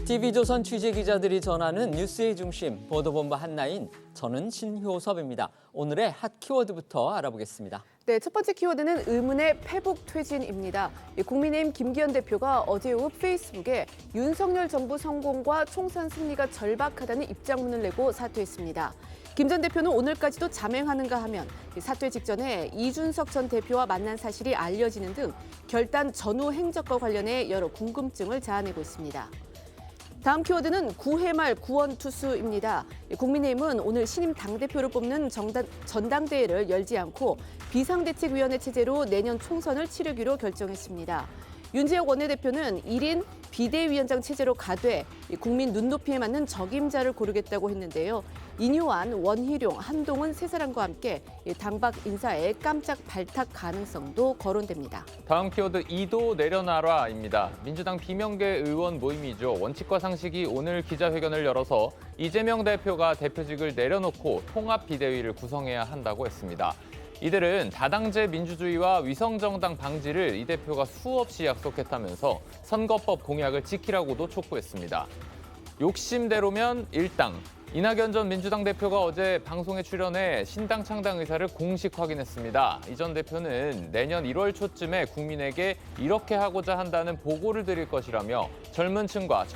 TV조선 취재기자들이 전하는 뉴스의 중심, 보도본부 한나인, 저는 신효섭입니다. 오늘의 핫 키워드부터 알아보겠습니다. 네, 첫 번째 키워드는 의문의 패북 퇴진입니다. 국민의힘 김기현 대표가 어제 오후 페이스북에 윤석열 정부 성공과 총선 승리가 절박하다는 입장문을 내고 사퇴했습니다. 김 전 대표는 오늘까지도 자맹하는가 하면 사퇴 직전에 이준석 전 대표와 만난 사실이 알려지는 등 결단 전후 행적과 관련해 여러 궁금증을 자아내고 있습니다. 다음 키워드는 9회 말 구원투수입니다. 국민의힘은 오늘 신임 당대표를 뽑는 전당대회를 열지 않고 비상대책위원회 체제로 내년 총선을 치르기로 결정했습니다. 윤재혁 원내대표는 1인 비대위원장 체제로 가되 국민 눈높이에 맞는 적임자를 고르겠다고 했는데요. 인효안, 원희룡, 한동훈 세 사람과 함께 당박 인사에 깜짝 발탁 가능성도 거론됩니다. 다음 키워드 2도 내려놔라입니다. 민주당 비명계 의원 모임이죠. 원칙과 상식이 오늘 기자회견을 열어서 이재명 대표가 대표직을 내려놓고 통합 비대위를 구성해야 한다고 했습니다. 이들은 다당제 민주주의와 위성정당 방지를 이 대표가 수없이 약속했다면서 선거법 공약을 지키라고도 촉구했습니다. 욕심대로면 일당. 이낙연 전 민주당 대표가 어제 방송에 출연해 신당 창당 의사를 공식 확인했습니다. 이 전 대표는 내년 1월 초쯤에 국민에게 이렇게 하고자 한다는 보고를 드릴 것이라며 젊은 층과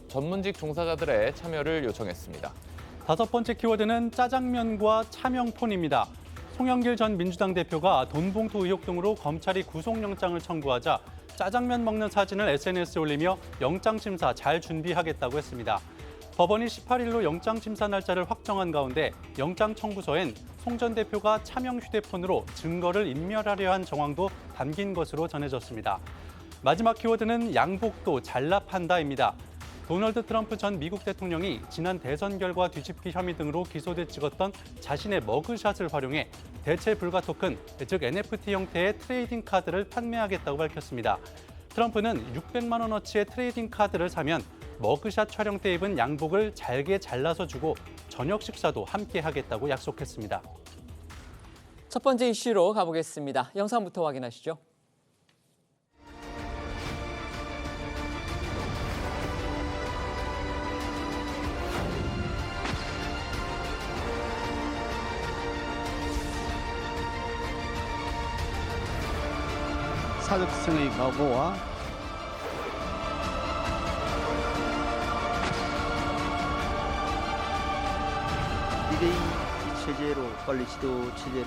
전문직 종사자들의 참여를 요청했습니다. 다섯 번째 키워드는 짜장면과 차명폰입니다. 송영길 전 민주당 대표가 돈봉투 의혹 등으로 검찰이 구속영장을 청구하자 짜장면 먹는 사진을 SNS에 올리며 영장심사 잘 준비하겠다고 했습니다. 법원이 18일로 영장심사 날짜를 확정한 가운데 영장 청구서엔 송 전 대표가 차명 휴대폰으로 증거를 인멸하려 한 정황도 담긴 것으로 전해졌습니다. 마지막 키워드는 양복도 잘납한다입니다. 도널드 트럼프 전 미국 대통령이 지난 대선 결과 뒤집기 혐의 등으로 기소돼 찍었던 자신의 머그샷을 활용해 대체 불가 토큰, 즉 NFT 형태의 트레이딩 카드를 판매하겠다고 밝혔습니다. 트럼프는 600만 원어치의 트레이딩 카드를 사면 머그샷 촬영 때 입은 양복을 잘게 잘라서 주고 저녁 식사도 함께 하겠다고 약속했습니다. 첫 번째 이슈로 가보겠습니다. 영상부터 확인하시죠. 사적성의 각오와 비대위 체제로 빨리 지도 체제를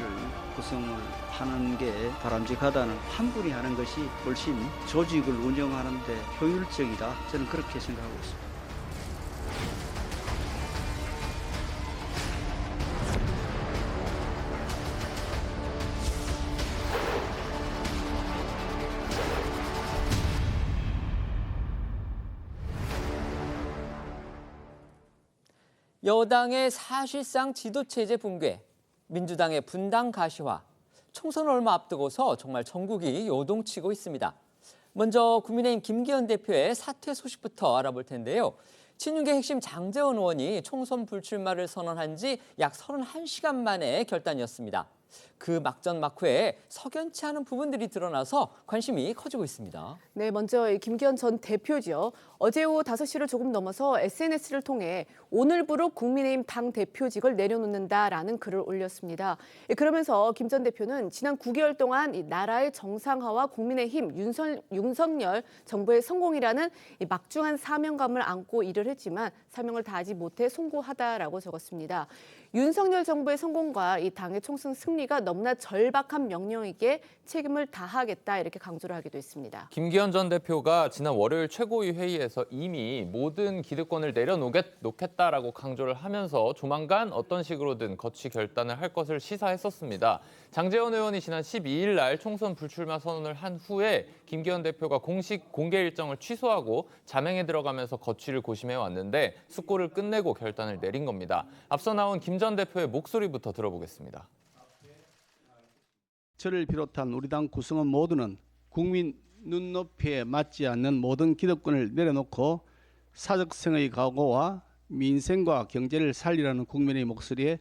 구성을 하는 게 바람직하다는 한 분이 하는 것이 훨씬 조직을 운영하는 데 효율적이다. 저는 그렇게 생각하고 있습니다. 여당의 사실상 지도체제 붕괴, 민주당의 분당 가시화, 총선 얼마 앞두고서 정말 전국이 요동치고 있습니다. 먼저 국민의힘 김기현 대표의 사퇴 소식부터 알아볼 텐데요. 친윤계 핵심 장제원 의원이 총선 불출마를 선언한 지 약 31시간 만에 결단이었습니다. 그 막전 막후에 석연치 않은 부분들이 드러나서 관심이 커지고 있습니다. 네, 먼저 김기현 전 대표죠. 어제 오후 5시를 조금 넘어서 SNS를 통해 오늘부로 국민의힘 당대표직을 내려놓는다라는 글을 올렸습니다. 그러면서 김 전 대표는 지난 9개월 동안 이 나라의 정상화와 국민의힘 윤석열 정부의 성공이라는 이 막중한 사명감을 안고 일을 했지만 사명을 다하지 못해 송구하다라고 적었습니다. 윤석열 정부의 성공과 이 당의 총선 승리가 너무나 절박한 명령이기에 책임을 다하겠다 이렇게 강조를 하기도 했습니다. 김기현 전 대표가 지난 월요일 최고위 회의에서 이미 모든 기득권을 내려놓겠다라고 강조를 하면서 조만간 어떤 식으로든 거취 결단을 할 것을 시사했었습니다. 장제원 의원이 지난 12일 날 총선 불출마 선언을 한 후에 김기현 대표가 공식 공개 일정을 취소하고 자맹에 들어가면서 거취를 고심해 왔는데 숙고를 끝내고 결단을 내린 겁니다. 앞서 나온 김 전 대표의 목소리부터 들어보겠습니다. 저를 비롯한 우리 당 구성원 모두는 국민 눈높이에 맞지 않는 모든 기득권을 내려놓고 사적성의 각오와 민생과 경제를 살리라는 국민의 목소리에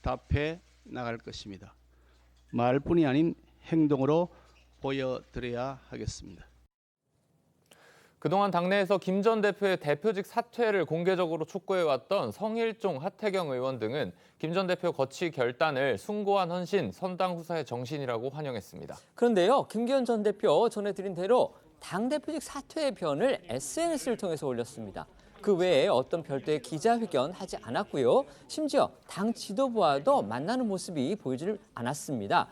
답해 나갈 것입니다. 말뿐이 아닌 행동으로 보여드려야 하겠습니다. 그동안 당내에서 김 전 대표의 대표직 사퇴를 공개적으로 촉구해왔던 성일종, 하태경 의원 등은 김 전 대표 거취 결단을 숭고한 헌신, 선당 후사의 정신이라고 환영했습니다. 그런데요, 김기현 전 대표 전해드린 대로 당대표직 사퇴의 변을 SNS를 통해서 올렸습니다. 그 외에 어떤 별도의 기자회견 하지 않았고요. 심지어 당 지도부와도 만나는 모습이 보이질 않았습니다.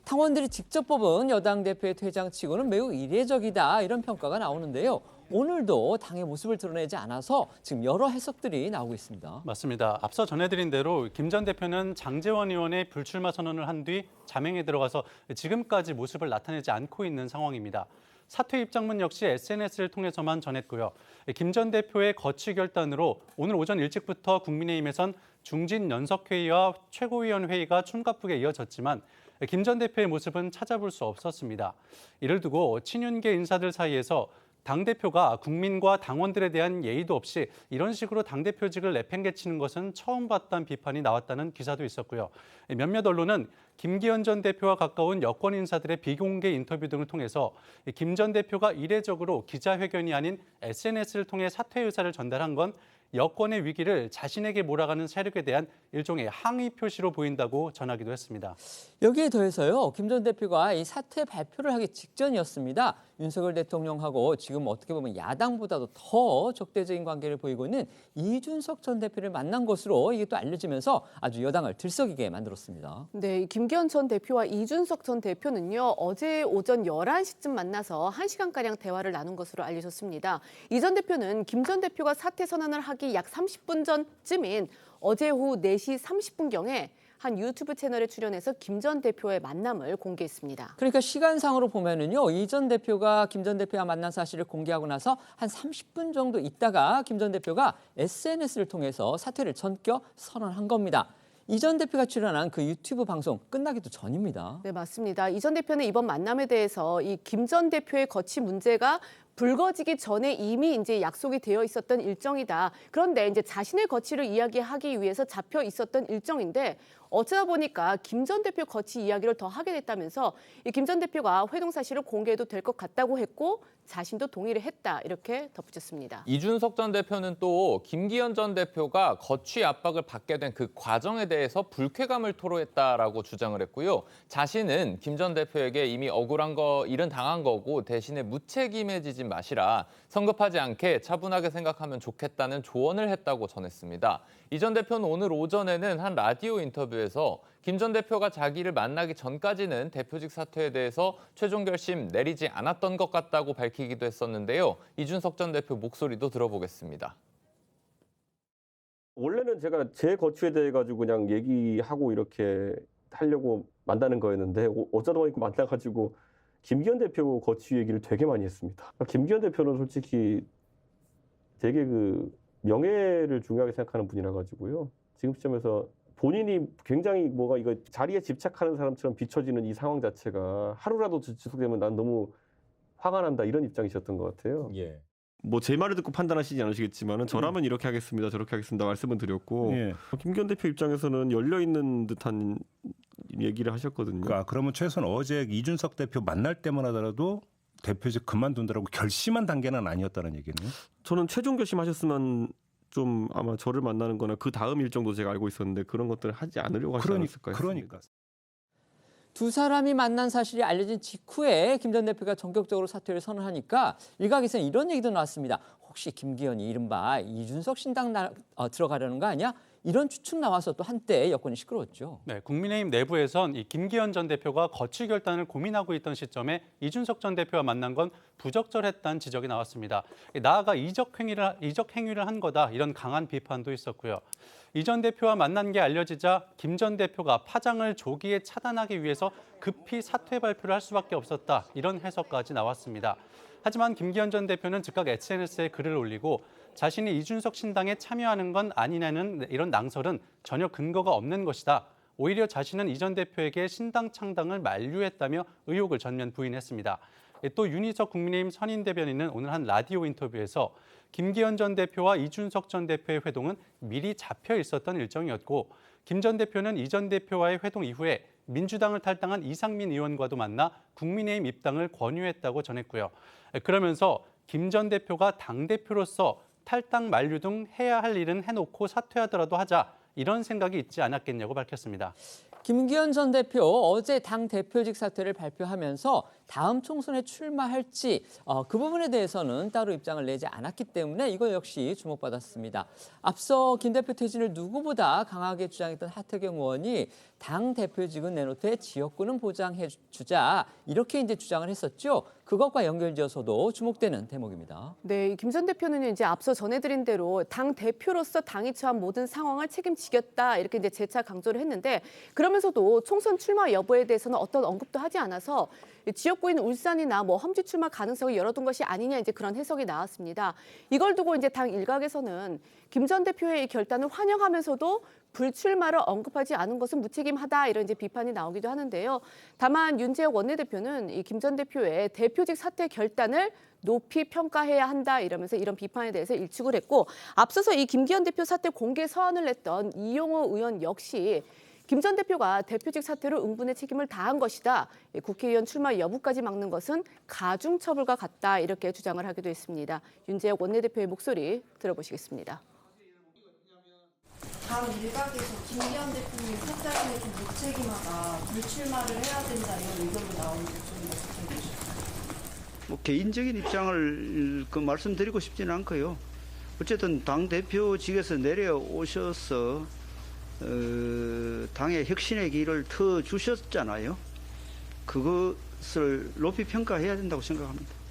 당원들이 직접 뽑은 여당 대표의 퇴장치고는 매우 이례적이다 이런 평가가 나오는데요. 오늘도 당의 모습을 드러내지 않아서 지금 여러 해석들이 나오고 있습니다. 맞습니다. 앞서 전해드린 대로 김 전 대표는 장제원 의원의 불출마 선언을 한 뒤 자명에 들어가서 지금까지 모습을 나타내지 않고 있는 상황입니다. 사퇴 입장문 역시 SNS를 통해서만 전했고요. 김 전 대표의 거취 결단으로 오늘 오전 일찍부터 국민의힘에선 중진 연석회의와 최고위원회의가 춤바쁘게 이어졌지만 김 전 대표의 모습은 찾아볼 수 없었습니다. 이를 두고 친윤계 인사들 사이에서 당대표가 국민과 당원들에 대한 예의도 없이 이런 식으로 당대표직을 내팽개치는 것은 처음 봤다는 비판이 나왔다는 기사도 있었고요. 몇몇 언론은 김기현 전 대표와 가까운 여권 인사들의 비공개 인터뷰 등을 통해서 김 전 대표가 이례적으로 기자회견이 아닌 SNS를 통해 사퇴 의사를 전달한 건 여권의 위기를 자신에게 몰아가는 세력에 대한 일종의 항의 표시로 보인다고 전하기도 했습니다. 여기에 더해서요, 김 전 대표가 이 사퇴 발표를 하기 직전이었습니다. 윤석열 대통령하고 지금 어떻게 보면 야당보다도 더 적대적인 관계를 보이고 있는 이준석 전 대표를 만난 것으로 이게 또 알려지면서 아주 여당을 들썩이게 만들었습니다. 네, 김기현 전 대표와 이준석 전 대표는요, 어제 오전 11시쯤 만나서 1시간가량 대화를 나눈 것으로 알려졌습니다. 이 전 대표는 김 전 대표가 사퇴 선언을 하기 약 30분 전쯤인 어제 오후 4시 30분경에 한 유튜브 채널에 출연해서 김 전 대표의 만남을 공개했습니다. 그러니까 시간상으로 보면은요, 이 전 대표가 김 전 대표와 만난 사실을 공개하고 나서 한 30분 정도 있다가 김 전 대표가 SNS를 통해서 사퇴를 전격 선언한 겁니다. 이 전 대표가 출연한 그 유튜브 방송 끝나기도 전입니다. 네, 맞습니다. 이 전 대표는 이번 만남에 대해서 이 김 전 대표의 거취 문제가 불거지기 전에 이미 이제 약속이 되어 있었던 일정이다. 그런데 이제 자신의 거취를 이야기하기 위해서 잡혀 있었던 일정인데 어쩌다 보니까 김 전 대표 거취 이야기를 더 하게 됐다면서 이 김 전 대표가 회동 사실을 공개해도 될 것 같다고 했고 자신도 동의를 했다 이렇게 덧붙였습니다. 이준석 전 대표는 또 김기현 전 대표가 거취 압박을 받게 된 그 과정에 대해서 불쾌감을 토로했다라고 주장을 했고요. 자신은 김 전 대표에게 이미 억울한 일은 당한 거고 대신에 무책임해지지 마시라, 성급하지 않게 차분하게 생각하면 좋겠다는 조언을 했다고 전했습니다. 이 전 대표는 오늘 오전에는 한 라디오 인터뷰에서 김 전 대표가 자기를 만나기 전까지는 대표직 사퇴에 대해서 최종 결심 내리지 않았던 것 같다고 밝히기도 했었는데요. 이준석 전 대표 목소리도 들어보겠습니다. 원래는 제가 제 거취에 대해 가지고 그냥 얘기하고 이렇게 하려고 만나는 거였는데 어쩌다 보니까 만나가지고 김기현 대표 거취 얘기를 되게 많이 했습니다. 김기현 대표는 솔직히 되게 그 명예를 중요하게 생각하는 분이라 가지고요. 지금 시점에서 본인이 굉장히 뭐가 이거 자리에 집착하는 사람처럼 비춰지는 이 상황 자체가 하루라도 지속되면 난 너무 화가 난다 이런 입장이셨던 것 같아요. 예. 뭐 제 말을 듣고 판단하시지 않으시겠지만은 저라면 이렇게 하겠습니다, 저렇게 하겠습니다 말씀은 드렸고 예. 김기현 대표 입장에서는 열려 있는 듯한 얘기를 하셨거든요. 그러면 최소한 어제 이준석 대표 만날 때만 하더라도 대표직 그만둔다라고 결심한 단계는 아니었다는 얘기네요. 저는 최종 결심하셨으면 좀 아마 저를 만나는 거나 그 다음 일정도 제가 알고 있었는데 그런 것들을 하지 않으려고 하지 않았을까 했습니다. 그러니까. 두 사람이 만난 사실이 알려진 직후에 김 전 대표가 전격적으로 사퇴를 선언하니까 일각에서는 이런 얘기도 나왔습니다. 혹시 김기현이 이른바 이준석 신당 들어가려는 거 아니야? 이런 추측 나와서 또 한때 여권이 시끄러웠죠. 네, 국민의힘 내부에선 이 김기현 전 대표가 거취 결단을 고민하고 있던 시점에 이준석 전 대표와 만난 건 부적절했다는 지적이 나왔습니다. 나아가 이적 행위를 한 거다 이런 강한 비판도 있었고요. 이 전 대표와 만난 게 알려지자 김 전 대표가 파장을 조기에 차단하기 위해서 급히 사퇴 발표를 할 수밖에 없었다 이런 해석까지 나왔습니다. 하지만 김기현 전 대표는 즉각 SNS에 글을 올리고 자신이 이준석 신당에 참여하는 건 아니냐는 이런 낭설은 전혀 근거가 없는 것이다. 오히려 자신은 이 전 대표에게 신당 창당을 만류했다며 의혹을 전면 부인했습니다. 또 윤희석 국민의힘 선임 대변인은 오늘 한 라디오 인터뷰에서 김기현 전 대표와 이준석 전 대표의 회동은 미리 잡혀 있었던 일정이었고 김 전 대표는 이 전 대표와의 회동 이후에 민주당을 탈당한 이상민 의원과도 만나 국민의힘 입당을 권유했다고 전했고요. 그러면서 김 전 대표가 당대표로서 탈당 만류 등 해야 할 일은 해놓고 사퇴하더라도 하자 이런 생각이 있지 않았겠냐고 밝혔습니다. 김기현 전 대표 어제 당 대표직 사퇴를 발표하면서 다음 총선에 출마할지 그 부분에 대해서는 따로 입장을 내지 않았기 때문에 이거 역시 주목받았습니다. 앞서 김 대표 퇴진을 누구보다 강하게 주장했던 하태경 의원이 당 대표직은 내놓되 지역구는 보장해 주자 이렇게 이제 주장을 했었죠. 그것과 연결지어서도 주목되는 대목입니다. 네, 김 전 대표는 이제 앞서 전해드린 대로 당 대표로서 당이 처한 모든 상황을 책임지겠다 이렇게 이제 재차 강조를 했는데 그러면서도 총선 출마 여부에 대해서는 어떤 언급도 하지 않아서 지역구인 울산이나 뭐 험지 출마 가능성을 열어둔 것이 아니냐 이제 그런 해석이 나왔습니다. 이걸 두고 이제 당 일각에서는 김 전 대표의 이 결단을 환영하면서도 불출마를 언급하지 않은 것은 무책임하다 이런 이제 비판이 나오기도 하는데요. 다만 윤재욱 원내대표는 이 김 전 대표의 대표직 사퇴 결단을 높이 평가해야 한다 이러면서 이런 비판에 대해서 일축을 했고 앞서서 이 김기현 대표 사퇴 공개 서한을 냈던 이용호 의원 역시 김 전 대표가 대표직 사퇴로 응분의 책임을 다한 것이다. 국회의원 출마 여부까지 막는 것은 가중처벌과 같다 이렇게 주장을 하기도 했습니다. 윤재욱 원내대표의 목소리 들어보시겠습니다. 당 일각에서 김기현 대표님 사퇴에 좀 무책임하다, 불출마를 해야 된다 이런 의견도 나오는데 좀 어떻게 보십니까? 뭐 개인적인 입장을 말씀드리고 싶지는 않고요. 어쨌든 당 대표직에서 내려오셔서 당의 혁신의 길을 터 주셨잖아요. 그것을 높이 평가해야 된다고 생각합니다.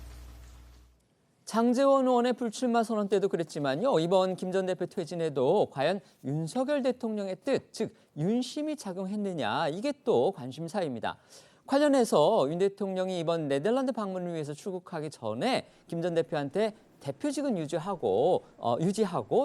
장제원 의원의 불출마 선언 때도 그랬지만요. 이번 김 전 대표 퇴진에도 과연 윤석열 대통령의 뜻, 즉 윤심이 작용했느냐 이게 또 관심사입니다. 관련해서 윤 대통령이 이번 네덜란드 방문을 위해서 출국하기 전에 김 전 대표한테 대표직은 유지하고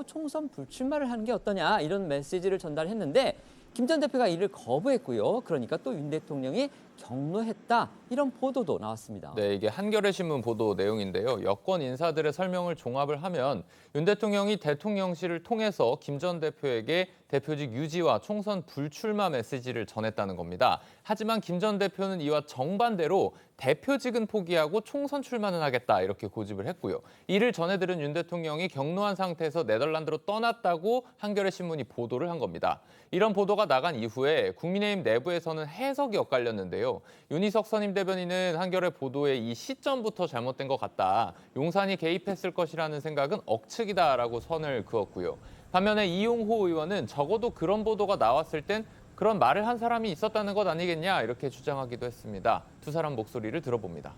총선 불출마를 하는 게 어떠냐 이런 메시지를 전달했는데 김 전 대표가 이를 거부했고요. 그러니까 또 윤 대통령이 격노했다 이런 보도도 나왔습니다. 네, 이게 한겨레 신문 보도 내용인데요. 여권 인사들의 설명을 종합을 하면 윤 대통령이 대통령실을 통해서 김 전 대표에게 대표직 유지와 총선 불출마 메시지를 전했다는 겁니다. 하지만 김 전 대표는 이와 정반대로 대표직은 포기하고 총선 출마는 하겠다 이렇게 고집을 했고요. 이를 전해들은 윤 대통령이 격노한 상태에서 네덜란드로 떠났다고 한겨레 신문이 보도를 한 겁니다. 이런 보도가 나간 이후에 국민의힘 내부에서는 해석이 엇갈렸는데요. 윤희석 선임 대변인은 한겨레 보도의 이 시점부터 잘못된 것 같다. 용산이 개입했을 것이라는 생각은 억측이다라고 선을 그었고요. 반면에 이용호 의원은 적어도 그런 보도가 나왔을 땐 그런 말을 한 사람이 있었다는 것 아니겠냐 이렇게 주장하기도 했습니다. 두 사람 목소리를 들어봅니다.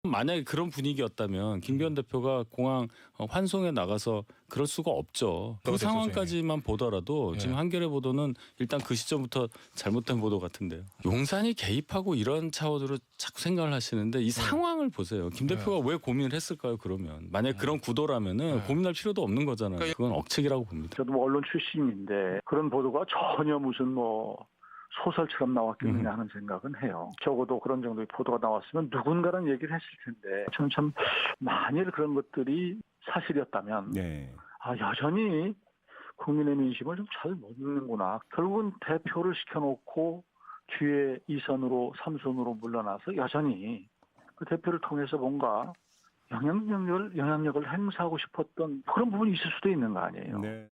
만약에 그런 분위기였다면 김기현 대표가 공항 환송에 나가서 그럴 수가 없죠. 그 상황까지만 보더라도 지금 한겨레 보도는 일단 그 시점부터 잘못된 보도 같은데요. 용산이 개입하고 이런 차원으로 자꾸 생각을 하시는데 이 상황을 보세요. 김 대표가 왜 고민을 했을까요? 그러면 만약에 그런 구도라면은 고민할 필요도 없는 거잖아요. 그건 억측이라고 봅니다. 저도 언론 출신인데 그런 보도가 전혀 무슨 소설처럼 나왔겠느냐 하는 생각은 해요. 적어도 그런 정도의 보도가 나왔으면 누군가는 얘기를 했을 텐데 저는 참 만일 그런 것들이 사실이었다면 여전히 국민의 민심을 좀 잘 모르는구나. 결국은 대표를 시켜놓고 뒤에 2선으로 3선으로 물러나서 여전히 그 대표를 통해서 뭔가 영향력을 행사하고 싶었던 그런 부분이 있을 수도 있는 거 아니에요. 네.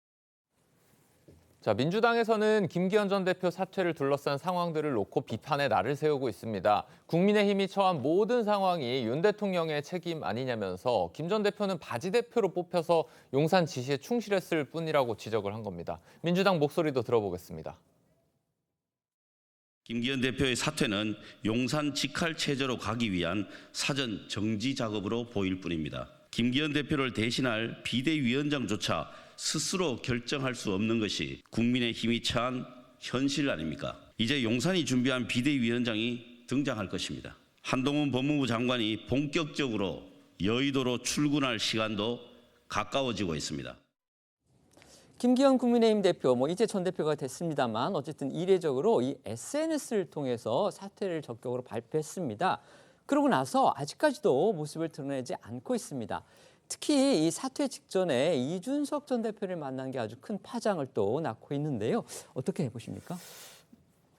자, 민주당에서는 김기현 전 대표 사퇴를 둘러싼 상황들을 놓고 비판의 날을 세우고 있습니다. 국민의힘이 처한 모든 상황이 윤 대통령의 책임 아니냐면서 김 전 대표는 바지 대표로 뽑혀서 용산 지시에 충실했을 뿐이라고 지적을 한 겁니다. 민주당 목소리도 들어보겠습니다. 김기현 대표의 사퇴는 용산 직할 체제로 가기 위한 사전 정지 작업으로 보일 뿐입니다. 김기현 대표를 대신할 비대위원장조차 스스로 결정할 수 없는 것이 국민의힘이 처한 현실 아닙니까? 이제 용산이 준비한 비대위원장이 등장할 것입니다. 한동훈 법무부 장관이 본격적으로 여의도로 출근할 시간도 가까워지고 있습니다. 김기현 국민의힘 대표, 이제 전 대표가 됐습니다만 어쨌든 이례적으로 이 SNS를 통해서 사퇴를 적극적으로 발표했습니다. 그러고 나서 아직까지도 모습을 드러내지 않고 있습니다. 특히 이 사퇴 직전에 이준석 전 대표를 만난 게 아주 큰 파장을 또 낳고 있는데요. 어떻게 보십니까?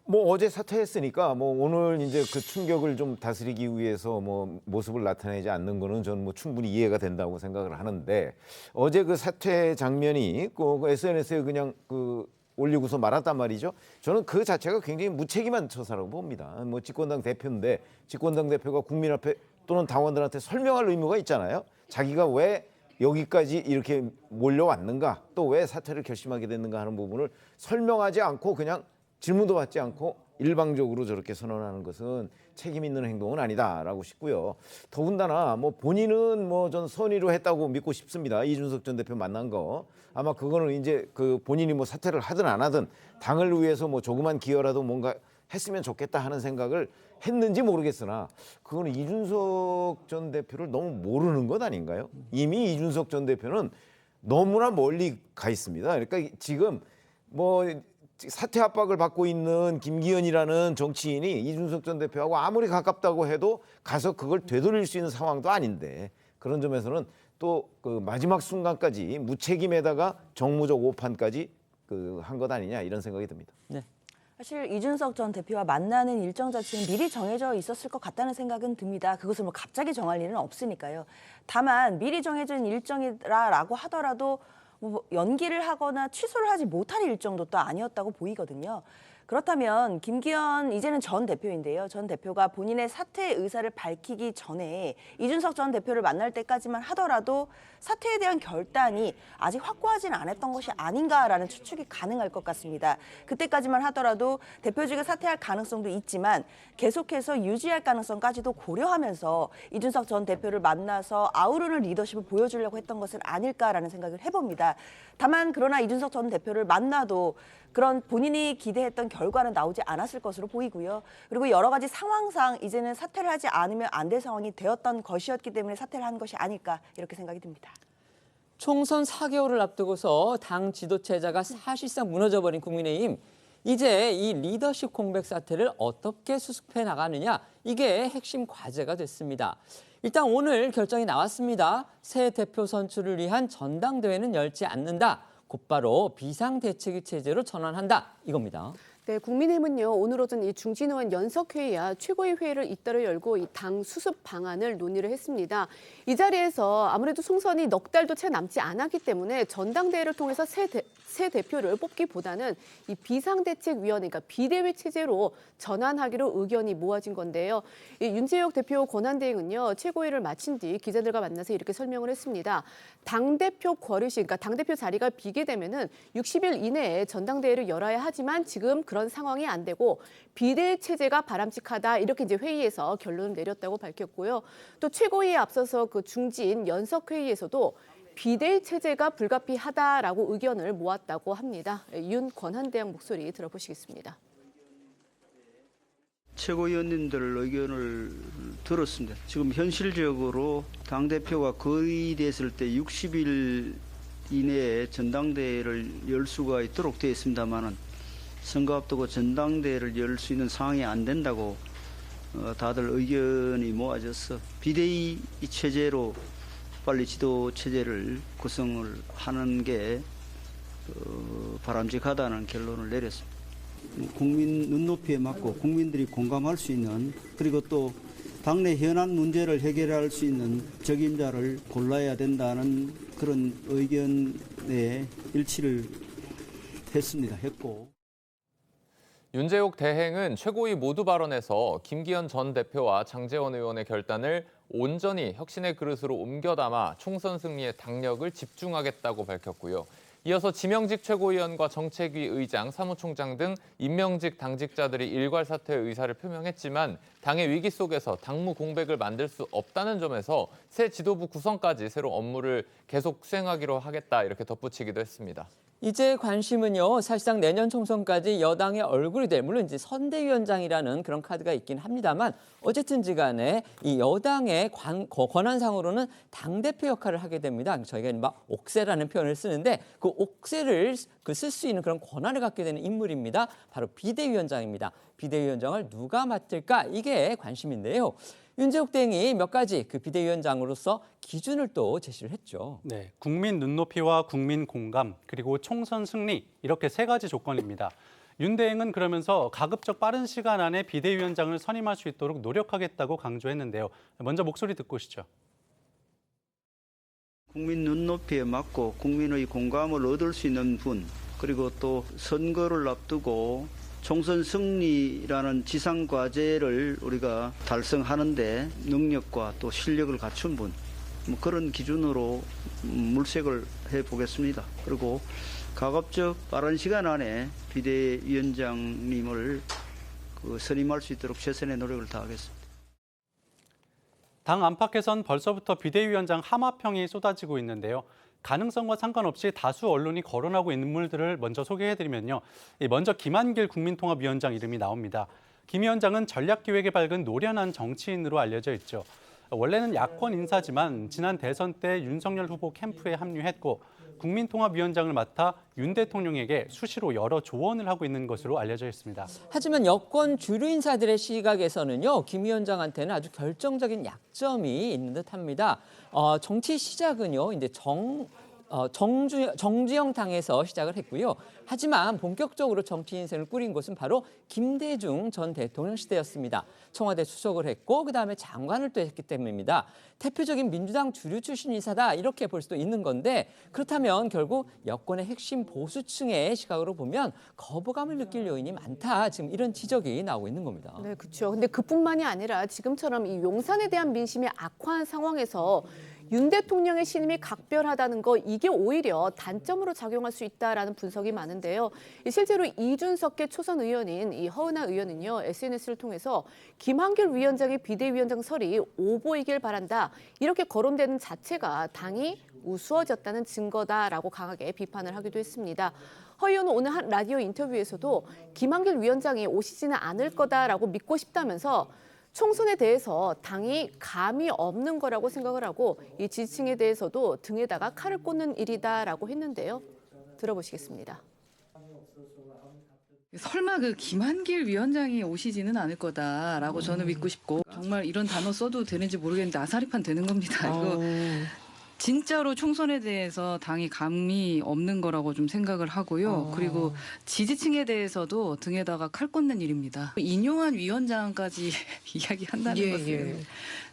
뭐 어제 사퇴했으니까 뭐 오늘 이제 그 충격을 좀 다스리기 위해서 뭐 모습을 나타내지 않는 거는 저는 뭐 충분히 이해가 된다고 생각을 하는데 어제 그 사퇴 장면이 그 SNS에 그냥 그 올리고서 말았단 말이죠. 저는 그 자체가 굉장히 무책임한 처사라고 봅니다. 뭐 집권당 대표인데 집권당 대표가 국민 앞에 또는 당원들한테 설명할 의무가 있잖아요. 자기가 왜 여기까지 이렇게 몰려왔는가, 또 왜 사퇴를 결심하게 됐는가 하는 부분을 설명하지 않고 그냥 질문도 받지 않고 일방적으로 저렇게 선언하는 것은 책임 있는 행동은 아니다라고 싶고요. 더군다나 뭐 본인은 뭐 전 선의로 했다고 믿고 싶습니다. 이준석 전 대표 만난 거 아마 그거는 이제 그 본인이 뭐 사퇴를 하든 안 하든 당을 위해서 뭐 조그만 기여라도 뭔가 했으면 좋겠다 하는 생각을 했는지 모르겠으나 그거는 이준석 전 대표를 너무 모르는 것 아닌가요? 이미 이준석 전 대표는 너무나 멀리 가 있습니다. 그러니까 지금 뭐 사퇴 압박을 받고 있는 김기현이라는 정치인이 이준석 전 대표하고 아무리 가깝다고 해도 가서 그걸 되돌릴 수 있는 상황도 아닌데 그런 점에서는 또 그 마지막 순간까지 무책임에다가 정무적 오판까지 그 한 것 아니냐 이런 생각이 듭니다. 네. 사실 이준석 전 대표와 만나는 일정 자체는 미리 정해져 있었을 것 같다는 생각은 듭니다. 그것을 뭐 갑자기 정할 일은 없으니까요. 다만 미리 정해진 일정이라고 하더라도 뭐 연기를 하거나 취소를 하지 못할 일정도 또 아니었다고 보이거든요. 그렇다면 김기현 이제는 전 대표인데요. 전 대표가 본인의 사퇴 의사를 밝히기 전에 이준석 전 대표를 만날 때까지만 하더라도 사퇴에 대한 결단이 아직 확고하진 않았던 것이 아닌가라는 추측이 가능할 것 같습니다. 그때까지만 하더라도 대표직을 사퇴할 가능성도 있지만 계속해서 유지할 가능성까지도 고려하면서 이준석 전 대표를 만나서 아우르는 리더십을 보여주려고 했던 것은 아닐까라는 생각을 해봅니다. 다만 그러나 이준석 전 대표를 만나도 그런 본인이 기대했던 결과는 나오지 않았을 것으로 보이고요. 그리고 여러 가지 상황상 이제는 사퇴를 하지 않으면 안 될 상황이 되었던 것이었기 때문에 사퇴를 한 것이 아닐까 이렇게 생각이 듭니다. 총선 4개월을 앞두고서 당 지도체제가 사실상 무너져버린 국민의힘. 이제 이 리더십 공백 사태를 어떻게 수습해 나가느냐 이게 핵심 과제가 됐습니다. 일단 오늘 결정이 나왔습니다. 새 대표 선출을 위한 전당대회는 열지 않는다. 곧바로 비상대책위 체제로 전환한다. 이겁니다. 네, 국민의힘은요 오늘 오전 이 중진의원 연석회의와 최고위 회의를 잇따라 열고 이 당 수습 방안을 논의를 했습니다. 이 자리에서 아무래도 총선이 넉 달도 채 남지 않았기 때문에 전당대회를 통해서 새 대표를 뽑기보다는 이 비상대책위원회, 그러니까 비대위 체제로 전환하기로 의견이 모아진 건데요. 이 윤재욱 대표 권한대행은요 최고위를 마친 뒤 기자들과 만나서 이렇게 설명을 했습니다. 당대표 거르시, 그러니까 당대표 자리가 비게 되면은 60일 이내에 전당대회를 열어야 하지만 지금 그런 상황이 안 되고 비대위 체제가 바람직하다 이렇게 이제 회의에서 결론을 내렸다고 밝혔고요. 또 최고위에 앞서서 그 중진 연석회의에서도 비대위 체제가 불가피하다라고 의견을 모았다고 합니다. 윤 권한대행 목소리 들어보시겠습니다. 최고위원님들 의견을 들었습니다. 지금 현실적으로 당대표가 거의됐을 때 60일 이내에 전당대회를 열 수가 있도록 되어 있습니다만은 선거 앞두고 전당대회를 열 수 있는 상황이 안 된다고 다들 의견이 모아져서 비대위 체제로 빨리 지도 체제를 구성을 하는 게 바람직하다는 결론을 내렸습니다. 국민 눈높이에 맞고 국민들이 공감할 수 있는 그리고 또 당내 현안 문제를 해결할 수 있는 적임자를 골라야 된다는 그런 의견에 일치를 했고. 윤재욱 대행은 최고위 모두 발언에서 김기현 전 대표와 장제원 의원의 결단을 온전히 혁신의 그릇으로 옮겨 담아 총선 승리에 당력을 집중하겠다고 밝혔고요. 이어서 지명직 최고위원과 정책위 의장, 사무총장 등 임명직 당직자들이 일괄 사퇴 의사를 표명했지만 당의 위기 속에서 당무 공백을 만들 수 없다는 점에서 새 지도부 구성까지 새로 업무를 계속 수행하기로 하겠다 이렇게 덧붙이기도 했습니다. 이제 관심은요, 사실상 내년 총선까지 여당의 얼굴이 될, 물론 이제 선대위원장이라는 그런 카드가 있긴 합니다만 어쨌든지 간에 이 여당의 권한상으로는 당대표 역할을 하게 됩니다. 저희가 막 옥새라는 표현을 쓰는데 그 옥새를 쓸 수 있는 그런 권한을 갖게 되는 인물입니다. 바로 비대위원장입니다. 비대위원장을 누가 맡을까? 이게 관심인데요. 윤재욱 대행이 몇 가지 그 비대위원장으로서 기준을 또 제시를 했죠. 네, 국민 눈높이와 국민 공감 그리고 총선 승리 이렇게 세 가지 조건입니다. 윤 대행은 그러면서 가급적 빠른 시간 안에 비대위원장을 선임할 수 있도록 노력하겠다고 강조했는데요. 먼저 목소리 듣고 오시죠. 국민 눈높이에 맞고 국민의 공감을 얻을 수 있는 분, 그리고 또 선거를 앞두고 총선 승리라는 지상 과제를 우리가 달성하는데 능력과 또 실력을 갖춘 분, 그런 기준으로 물색을 해보겠습니다. 그리고 가급적 빠른 시간 안에 비대위원장님을 선임할 수 있도록 최선의 노력을 다하겠습니다. 당 안팎에선 벌써부터 비대위원장 함합평이 쏟아지고 있는데요. 가능성과 상관없이 다수 언론이 거론하고 있는 인물들을 먼저 소개해드리면요. 먼저 김한길 국민통합위원장 이름이 나옵니다. 김 위원장은 전략기획에 밝은 노련한 정치인으로 알려져 있죠. 원래는 야권 인사지만 지난 대선 때 윤석열 후보 캠프에 합류했고 국민통합위원장을 맡아 윤 대통령에게 수시로 여러 조언을 하고 있는 것으로 알려져 있습니다. 하지만 여권 주류 인사들의 시각에서는요, 김 위원장한테는 아주 결정적인 약점이 있는 듯합니다. 정치 시작은요, 이제 정주영 당에서 시작을 했고요. 하지만 본격적으로 정치 인생을 꾸린 곳은 바로 김대중 전 대통령 시대였습니다. 청와대 수석을 했고 그다음에 장관을 또 했기 때문입니다. 대표적인 민주당 주류 출신 인사다 이렇게 볼 수도 있는 건데 그렇다면 결국 여권의 핵심 보수층의 시각으로 보면 거부감을 느낄 요인이 많다. 지금 이런 지적이 나오고 있는 겁니다. 네, 그렇죠. 근데 그뿐만이 아니라 지금처럼 이 용산에 대한 민심이 악화한 상황에서 윤 대통령의 신임이 각별하다는 거 이게 오히려 단점으로 작용할 수 있다라는 분석이 많은데요. 실제로 이준석계 초선 의원인 이 허은하 의원은요. SNS를 통해서 김한길 위원장의 비대위원장 설이 오보이길 바란다. 이렇게 거론되는 자체가 당이 우스워졌다는 증거다라고 강하게 비판을 하기도 했습니다. 허 의원은 오늘 한 라디오 인터뷰에서도 김한길 위원장이 오시지는 않을 거다라고 믿고 싶다면서 총선에 대해서 당이 감이 없는 거라고 생각을 하고 이 지지층에 대해서도 등에다가 칼을 꽂는 일이다라고 했는데요. 들어보시겠습니다. 설마 그 김한길 위원장이 오시지는 않을 거다라고 저는 믿고 싶고 정말 이런 단어 써도 되는지 모르겠는데 아사리판 되는 겁니다. 이거 진짜로 총선에 대해서 당이 감이 없는 거라고 좀 생각을 하고요. 그리고 지지층에 대해서도 등에다가 칼 꽂는 일입니다. 인용한 위원장까지 이야기한다는 것은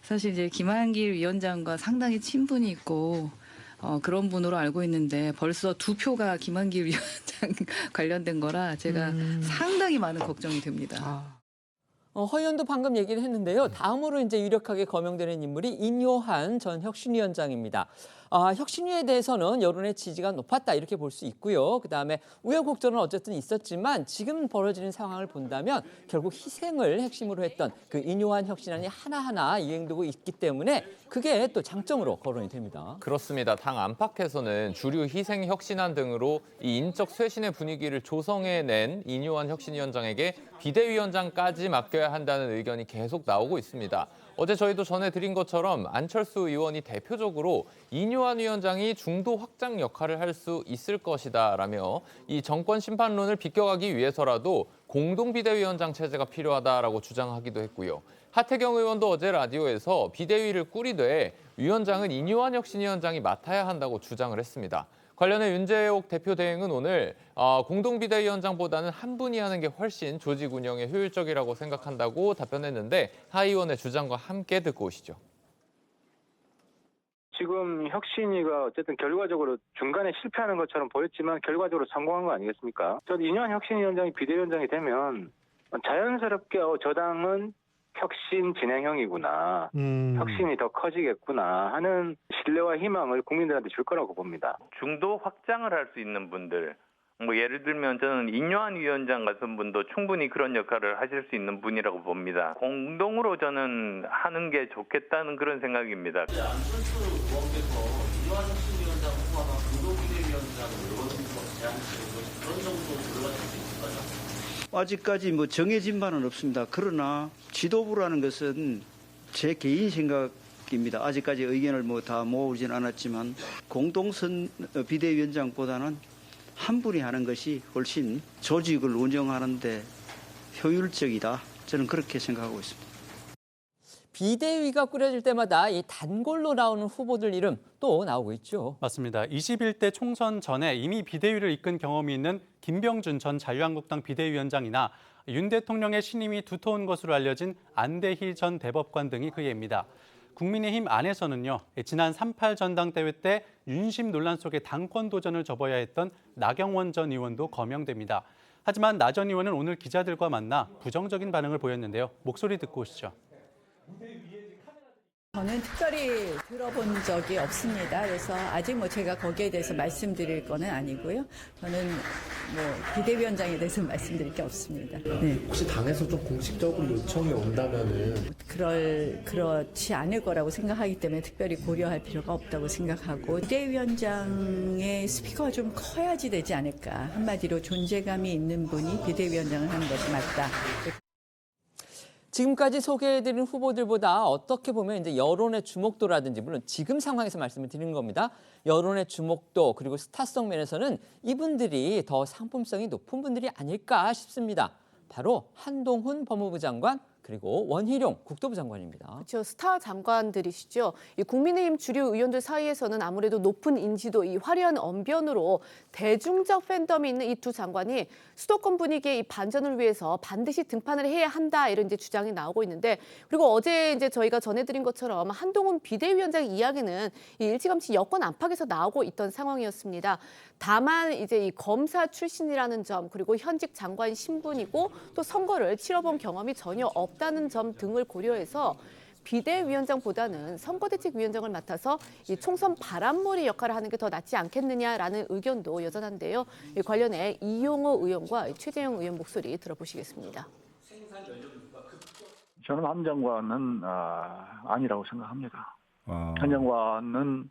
사실 이제 김한길 위원장과 상당히 친분이 있고 그런 분으로 알고 있는데 벌써 2표가 김한길 위원장 관련된 거라 제가 상당히 많은 걱정이 됩니다. 허 의원도 방금 얘기를 했는데요. 다음으로 이제 유력하게 거명되는 인물이 인효한 전 혁신위원장입니다. 혁신위에 대해서는 여론의 지지가 높았다 이렇게 볼 수 있고요. 그다음에 우여곡절은 어쨌든 있었지만 지금 벌어지는 상황을 본다면 결국 희생을 핵심으로 했던 그 인효한 혁신안이 하나하나 이행되고 있기 때문에 그게 또 장점으로 거론이 됩니다. 그렇습니다. 당 안팎에서는 주류 희생 혁신안 등으로 이 인적 쇄신의 분위기를 조성해낸 인효한 혁신위원장에게 비대위원장까지 맡겨야 한다는 의견이 계속 나오고 있습니다. 어제 저희도 전해드린 것처럼 안철수 의원이 대표적으로 인효한 위원장이 중도 확장 역할을 할 수 있을 것이다라며 이 정권 심판론을 비껴가기 위해서라도 공동 비대위원장 체제가 필요하다라고 주장하기도 했고요. 하태경 의원도 어제 라디오에서 비대위를 꾸리되 위원장은 인효한 혁신위원장이 맡아야 한다고 주장을 했습니다. 관련해 윤재옥 대표 대행은 오늘 공동비대위원장보다는 한 분이 하는 게 훨씬 조직 운영에 효율적이라고 생각한다고 답변했는데 하 의원의 주장과 함께 듣고 오시죠. 지금 혁신위가 어쨌든 결과적으로 중간에 실패하는 것처럼 보였지만 결과적으로 성공한 거 아니겠습니까? 저도 인효한 혁신위원장이 비대위원장이 되면 자연스럽게 저 당은 혁신 진행형이구나, 혁신이 더 커지겠구나 하는 신뢰와 희망을 국민들한테 줄 거라고 봅니다. 중도 확장을 할 수 있는 분들, 예를 들면 저는 인효한 위원장 같은 분도 충분히 그런 역할을 하실 수 있는 분이라고 봅니다. 공동으로 저는 하는 게 좋겠다는 그런 생각입니다. 안철수 의원께서 인효한 혁신위원장 포함한 공동비대위원장을 의원님과 제안하시는 그런 정도 논의가 될 수 있을까요? 아직까지 정해진 바는 없습니다. 그러나 지도부라는 것은 제 개인 생각입니다. 아직까지 의견을 다 모으진 않았지만 공동선 비대위원장보다는 한 분이 하는 것이 훨씬 조직을 운영하는 데 효율적이다. 저는 그렇게 생각하고 있습니다. 비대위가 꾸려질 때마다 이 단골로 나오는 후보들 이름 또 나오고 있죠. 맞습니다. 21대 총선 전에 이미 비대위를 이끈 경험이 있는 김병준 전 자유한국당 비대위원장이나 윤 대통령의 신임이 두터운 것으로 알려진 안대희 전 대법관 등이 그 예입니다. 국민의힘 안에서는요, 지난 3.8 전당대회 때 윤심 논란 속에 당권 도전을 접어야 했던 나경원 전 의원도 거명됩니다. 하지만 나 전 의원은 오늘 기자들과 만나 부정적인 반응을 보였는데요. 목소리 듣고 오시죠. 저는 특별히 들어본 적이 없습니다. 그래서 아직 제가 거기에 대해서 말씀드릴 거는 아니고요. 저는 비대위원장에 대해서 말씀드릴 게 없습니다. 네. 혹시 당에서 좀 공식적으로 요청이 온다면은 그렇지 않을 거라고 생각하기 때문에 특별히 고려할 필요가 없다고 생각하고 비대위원장의 스피커가 좀 커야지 되지 않을까. 한마디로 존재감이 있는 분이 비대위원장을 하는 것이 맞다. 지금까지 소개해드린 후보들보다 어떻게 보면 이제 여론의 주목도라든지 물론 지금 상황에서 말씀을 드리는 겁니다. 여론의 주목도 그리고 스타성 면에서는 이분들이 더 상품성이 높은 분들이 아닐까 싶습니다. 바로 한동훈 법무부 장관 그리고 원희룡 국토부 장관입니다. 그렇죠. 스타 장관들이시죠. 이 국민의힘 주류 의원들 사이에서는 아무래도 높은 인지도, 이 화려한 언변으로 대중적 팬덤이 있는 이 두 장관이 수도권 분위기의 이 반전을 위해서 반드시 등판을 해야 한다 이런 이제 주장이 나오고 있는데 그리고 어제 이제 저희가 전해드린 것처럼 한동훈 비대위원장 이야기는 이 일찌감치 여권 안팎에서 나오고 있던 상황이었습니다. 다만 이제 이 검사 출신이라는 점 그리고 현직 장관 신분이고 또 선거를 치러본 경험이 전혀 없다는 점 등을 고려해서 비대위원장보다는 선거대책위원장을 맡아서 이 총선 바람몰이 역할을 하는 게 더 낫지 않겠느냐라는 의견도 여전한데요. 이 관련해 이용호 의원과 최재형 의원 목소리 들어보시겠습니다. 저는 한 장관은 아니라고 생각합니다. 한 장관은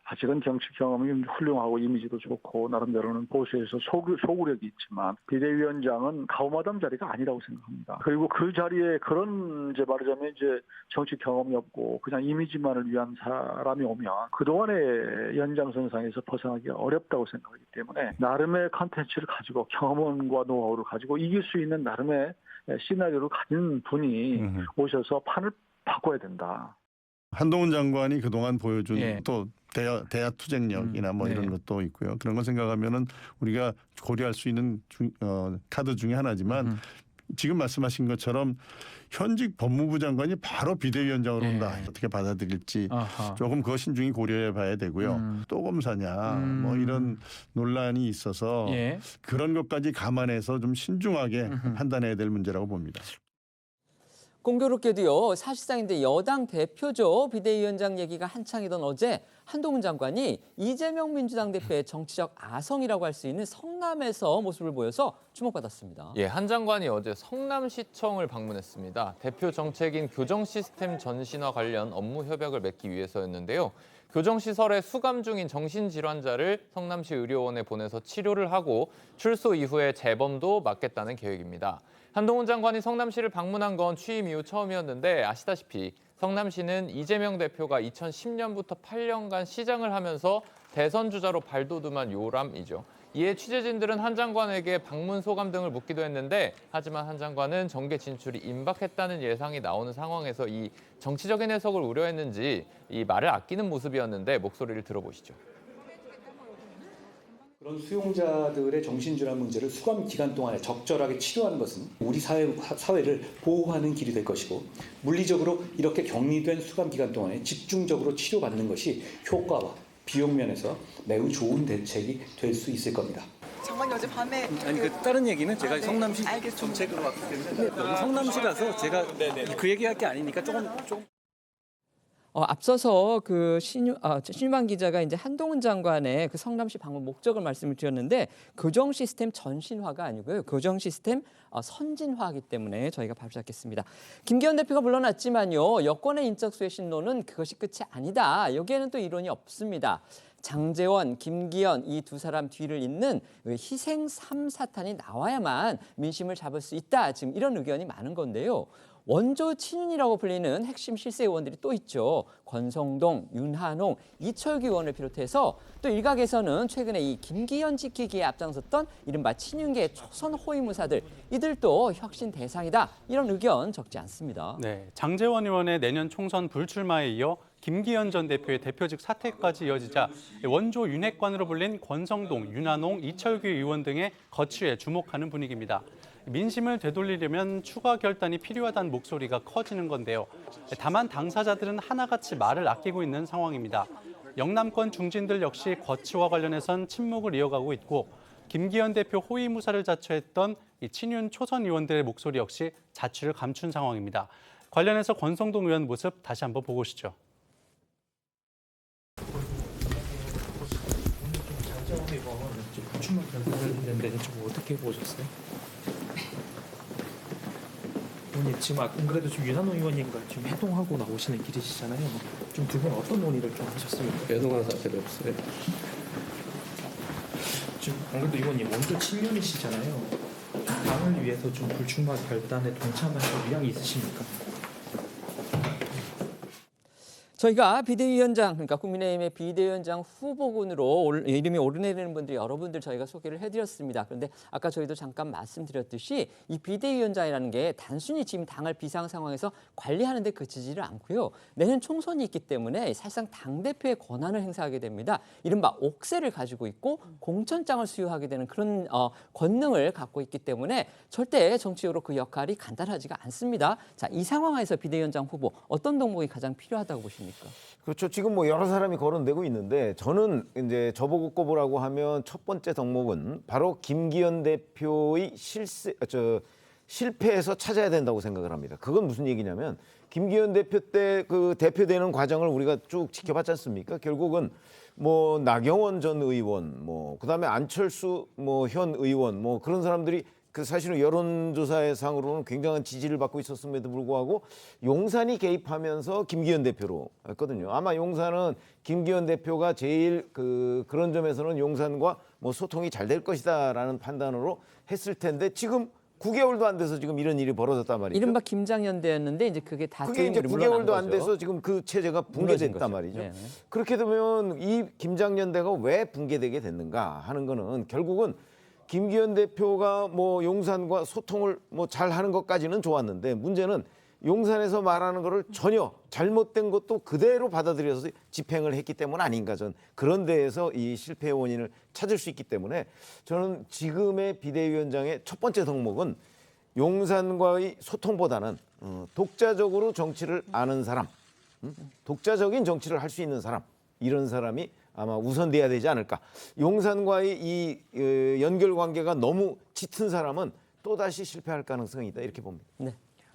아직은 정치 경험이 훌륭하고 이미지도 좋고 나름대로는 보수에서 소구력이 있지만 비대위원장은 가오마담 자리가 아니라고 생각합니다. 그리고 그 자리에 그런 이제 말하자면 이제 정치 경험이 없고 그냥 이미지만을 위한 사람이 오면 그동안의 연장선상에서 벗어나기가 어렵다고 생각하기 때문에 나름의 컨텐츠를 가지고 경험과 노하우를 가지고 이길 수 있는 나름의 시나리오를 가진 분이 오셔서 판을 바꿔야 된다. 한동훈 장관이 그동안 보여준 예. 또 대화 투쟁력이나 이런 것도 있고요. 그런 걸 생각하면은 우리가 고려할 수 있는 카드 중에 하나지만 지금 말씀하신 것처럼 현직 법무부 장관이 바로 비대위원장으로 온다. 어떻게 받아들일지 조금 그거 신중히 고려해 봐야 되고요. 또 검사냐 이런 논란이 있어서 그런 것까지 감안해서 좀 신중하게 판단해야 될 문제라고 봅니다. 공교롭게도요. 사실상 이제 여당 대표죠. 비대위원장 얘기가 한창이던 어제 한동훈 장관이 이재명 민주당 대표의 정치적 아성이라고 할 수 있는 성남에서 모습을 보여서 주목받았습니다. 한 장관이 어제 성남시청을 방문했습니다. 대표 정책인 교정 시스템 전신화 관련 업무 협약을 맺기 위해서였는데요. 교정시설에 수감 중인 정신질환자를 성남시 의료원에 보내서 치료를 하고 출소 이후에 재범도 막겠다는 계획입니다. 한동훈 장관이 성남시를 방문한 건 취임 이후 처음이었는데 아시다시피 성남시는 이재명 대표가 2010년부터 8년간 시장을 하면서 대선 주자로 발돋움한 요람이죠. 이에 취재진들은 한 장관에게 방문 소감 등을 묻기도 했는데 하지만 한 장관은 정계 진출이 임박했다는 예상이 나오는 상황에서 이 정치적인 해석을 우려했는지 이 말을 아끼는 모습이었는데 목소리를 들어보시죠. 그런 수용자들의 정신질환 문제를 수감 기간 동안에 적절하게 치료하는 것은 우리 사회를 보호하는 길이 될 것이고 물리적으로 이렇게 격리된 수감 기간 동안에 집중적으로 치료받는 것이 효과와 비용 면에서 매우 좋은 대책이 될 수 있을 겁니다. 장관님 어제 밤에 다른 얘기는 제가 네. 성남시 알겠습니다. 정책으로 왔기 때문에 너무 성남시라서 제가 그 얘기할 게 아니니까 조금 앞서서 신유만 기자가 이제 한동훈 장관의 그 성남시 방문 목적을 말씀을 드렸는데 교정 시스템 전신화가 아니고요. 교정 시스템 선진화이기 때문에 저희가 바로 잡겠습니다. 김기현 대표가 물러났지만요. 여권의 인적수의 신로는 그것이 끝이 아니다. 여기에는 또 이론이 없습니다. 장제원, 김기현 이 두 사람 뒤를 잇는 희생 3사탄이 나와야만 민심을 잡을 수 있다. 지금 이런 의견이 많은 건데요. 원조 친윤이라고 불리는 핵심 실세 의원들이 또 있죠. 권성동, 윤한홍, 이철규 의원을 비롯해서 또 일각에서는 최근에 이 김기현 지키기에 앞장섰던 이른바 친윤계 초선 호위무사들, 이들도 혁신 대상이다. 이런 의견 적지 않습니다. 네, 장제원 의원의 내년 총선 불출마에 이어 김기현 전 대표의 대표직 사퇴까지 이어지자 원조 윤핵관으로 불린 권성동, 윤한홍, 이철규 의원 등의 거취에 주목하는 분위기입니다. 민심을 되돌리려면 추가 결단이 필요하다는 목소리가 커지는 건데요. 다만 당사자들은 하나같이 말을 아끼고 있는 상황입니다. 영남권 중진들 역시 거취와 관련해선 침묵을 이어가고 있고 김기현 대표 호위무사를 자처했던 이 친윤 초선 의원들의 목소리 역시 자취를 감춘 상황입니다. 관련해서 권성동 의원 모습 다시 한번 보고 오시죠. 불출마 결정했는데 좀 어떻게 보셨어요? 의원님 지금 안 그래도 좀 윤한홍 의원님과 지금 회동하고 나오시는 길이시잖아요. 좀 두 분 어떤 논의를 좀 하셨습니까? 회동한 사실이 없어요. 지금 안 그래도 의원님 원조 친윤이시잖아요. 당을 위해서 좀 불출마 결단에 동참하실 의향이 있으십니까? 저희가 비대위원장, 그러니까 국민의힘의 비대위원장 후보군으로 이름이 오르내리는 분들 여러분들 저희가 소개를 해드렸습니다. 그런데 아까 저희도 잠깐 말씀드렸듯이 이 비대위원장이라는 게 단순히 지금 당을 비상 상황에서 관리하는 데 그치지를 않고요. 내년 총선이 있기 때문에 사실상 당대표의 권한을 행사하게 됩니다. 이른바 옥세를 가지고 있고 공천장을 수여하게 되는 그런 권능을 갖고 있기 때문에 절대 정치적으로 그 역할이 간단하지가 않습니다. 자, 이 상황에서 비대위원장 후보 어떤 덕목이 가장 필요하다고 보십니까? 그렇죠. 지금 뭐 여러 사람이 거론되고 있는데 저는 이제 저보고 꼽으라고 하면 첫 번째 덕목은 바로 김기현 대표의 실패에서 찾아야 된다고 생각을 합니다. 그건 무슨 얘기냐면 김기현 대표 때 그 대표되는 과정을 우리가 쭉 지켜봤지 않습니까? 결국은 뭐 나경원 전 의원, 뭐 그다음에 안철수 현 의원, 뭐 그런 사람들이 그 사실은 여론조사의 상으로는 굉장한 지지를 받고 있었음에도 불구하고 용산이 개입하면서 김기현 대표로 했거든요. 아마 용산은 김기현 대표가 제일 그런 점에서는 용산과 뭐 소통이 잘 될 것이다라는 판단으로 했을 텐데 지금 9개월도 안 돼서 지금 이런 일이 벌어졌단 말이죠. 이른바 김장연대였는데 이제 그게 다 그게 이제 9개월도 안 돼서 지금 그 체제가 붕괴됐단 말이죠. 네네. 그렇게 되면 이 김장연대가 왜 붕괴되게 됐는가 하는 거는 결국은 김기현 대표가 뭐 용산과 소통을 뭐 잘하는 것까지는 좋았는데 문제는 용산에서 말하는 거를 전혀 잘못된 것도 그대로 받아들여서 집행을 했기 때문 아닌가, 전 그런 데에서 이 실패의 원인을 찾을 수 있기 때문에 저는 지금의 비대위원장의 첫 번째 덕목은 용산과의 소통보다는 독자적으로 정치를 아는 사람, 독자적인 정치를 할 수 있는 사람, 이런 사람이 아마 우선돼야 되지 않을까. 용산과의 이 연결 관계가 너무 짙은 사람은 또다시 실패할 가능성이 있다, 이렇게 봅니다. 네.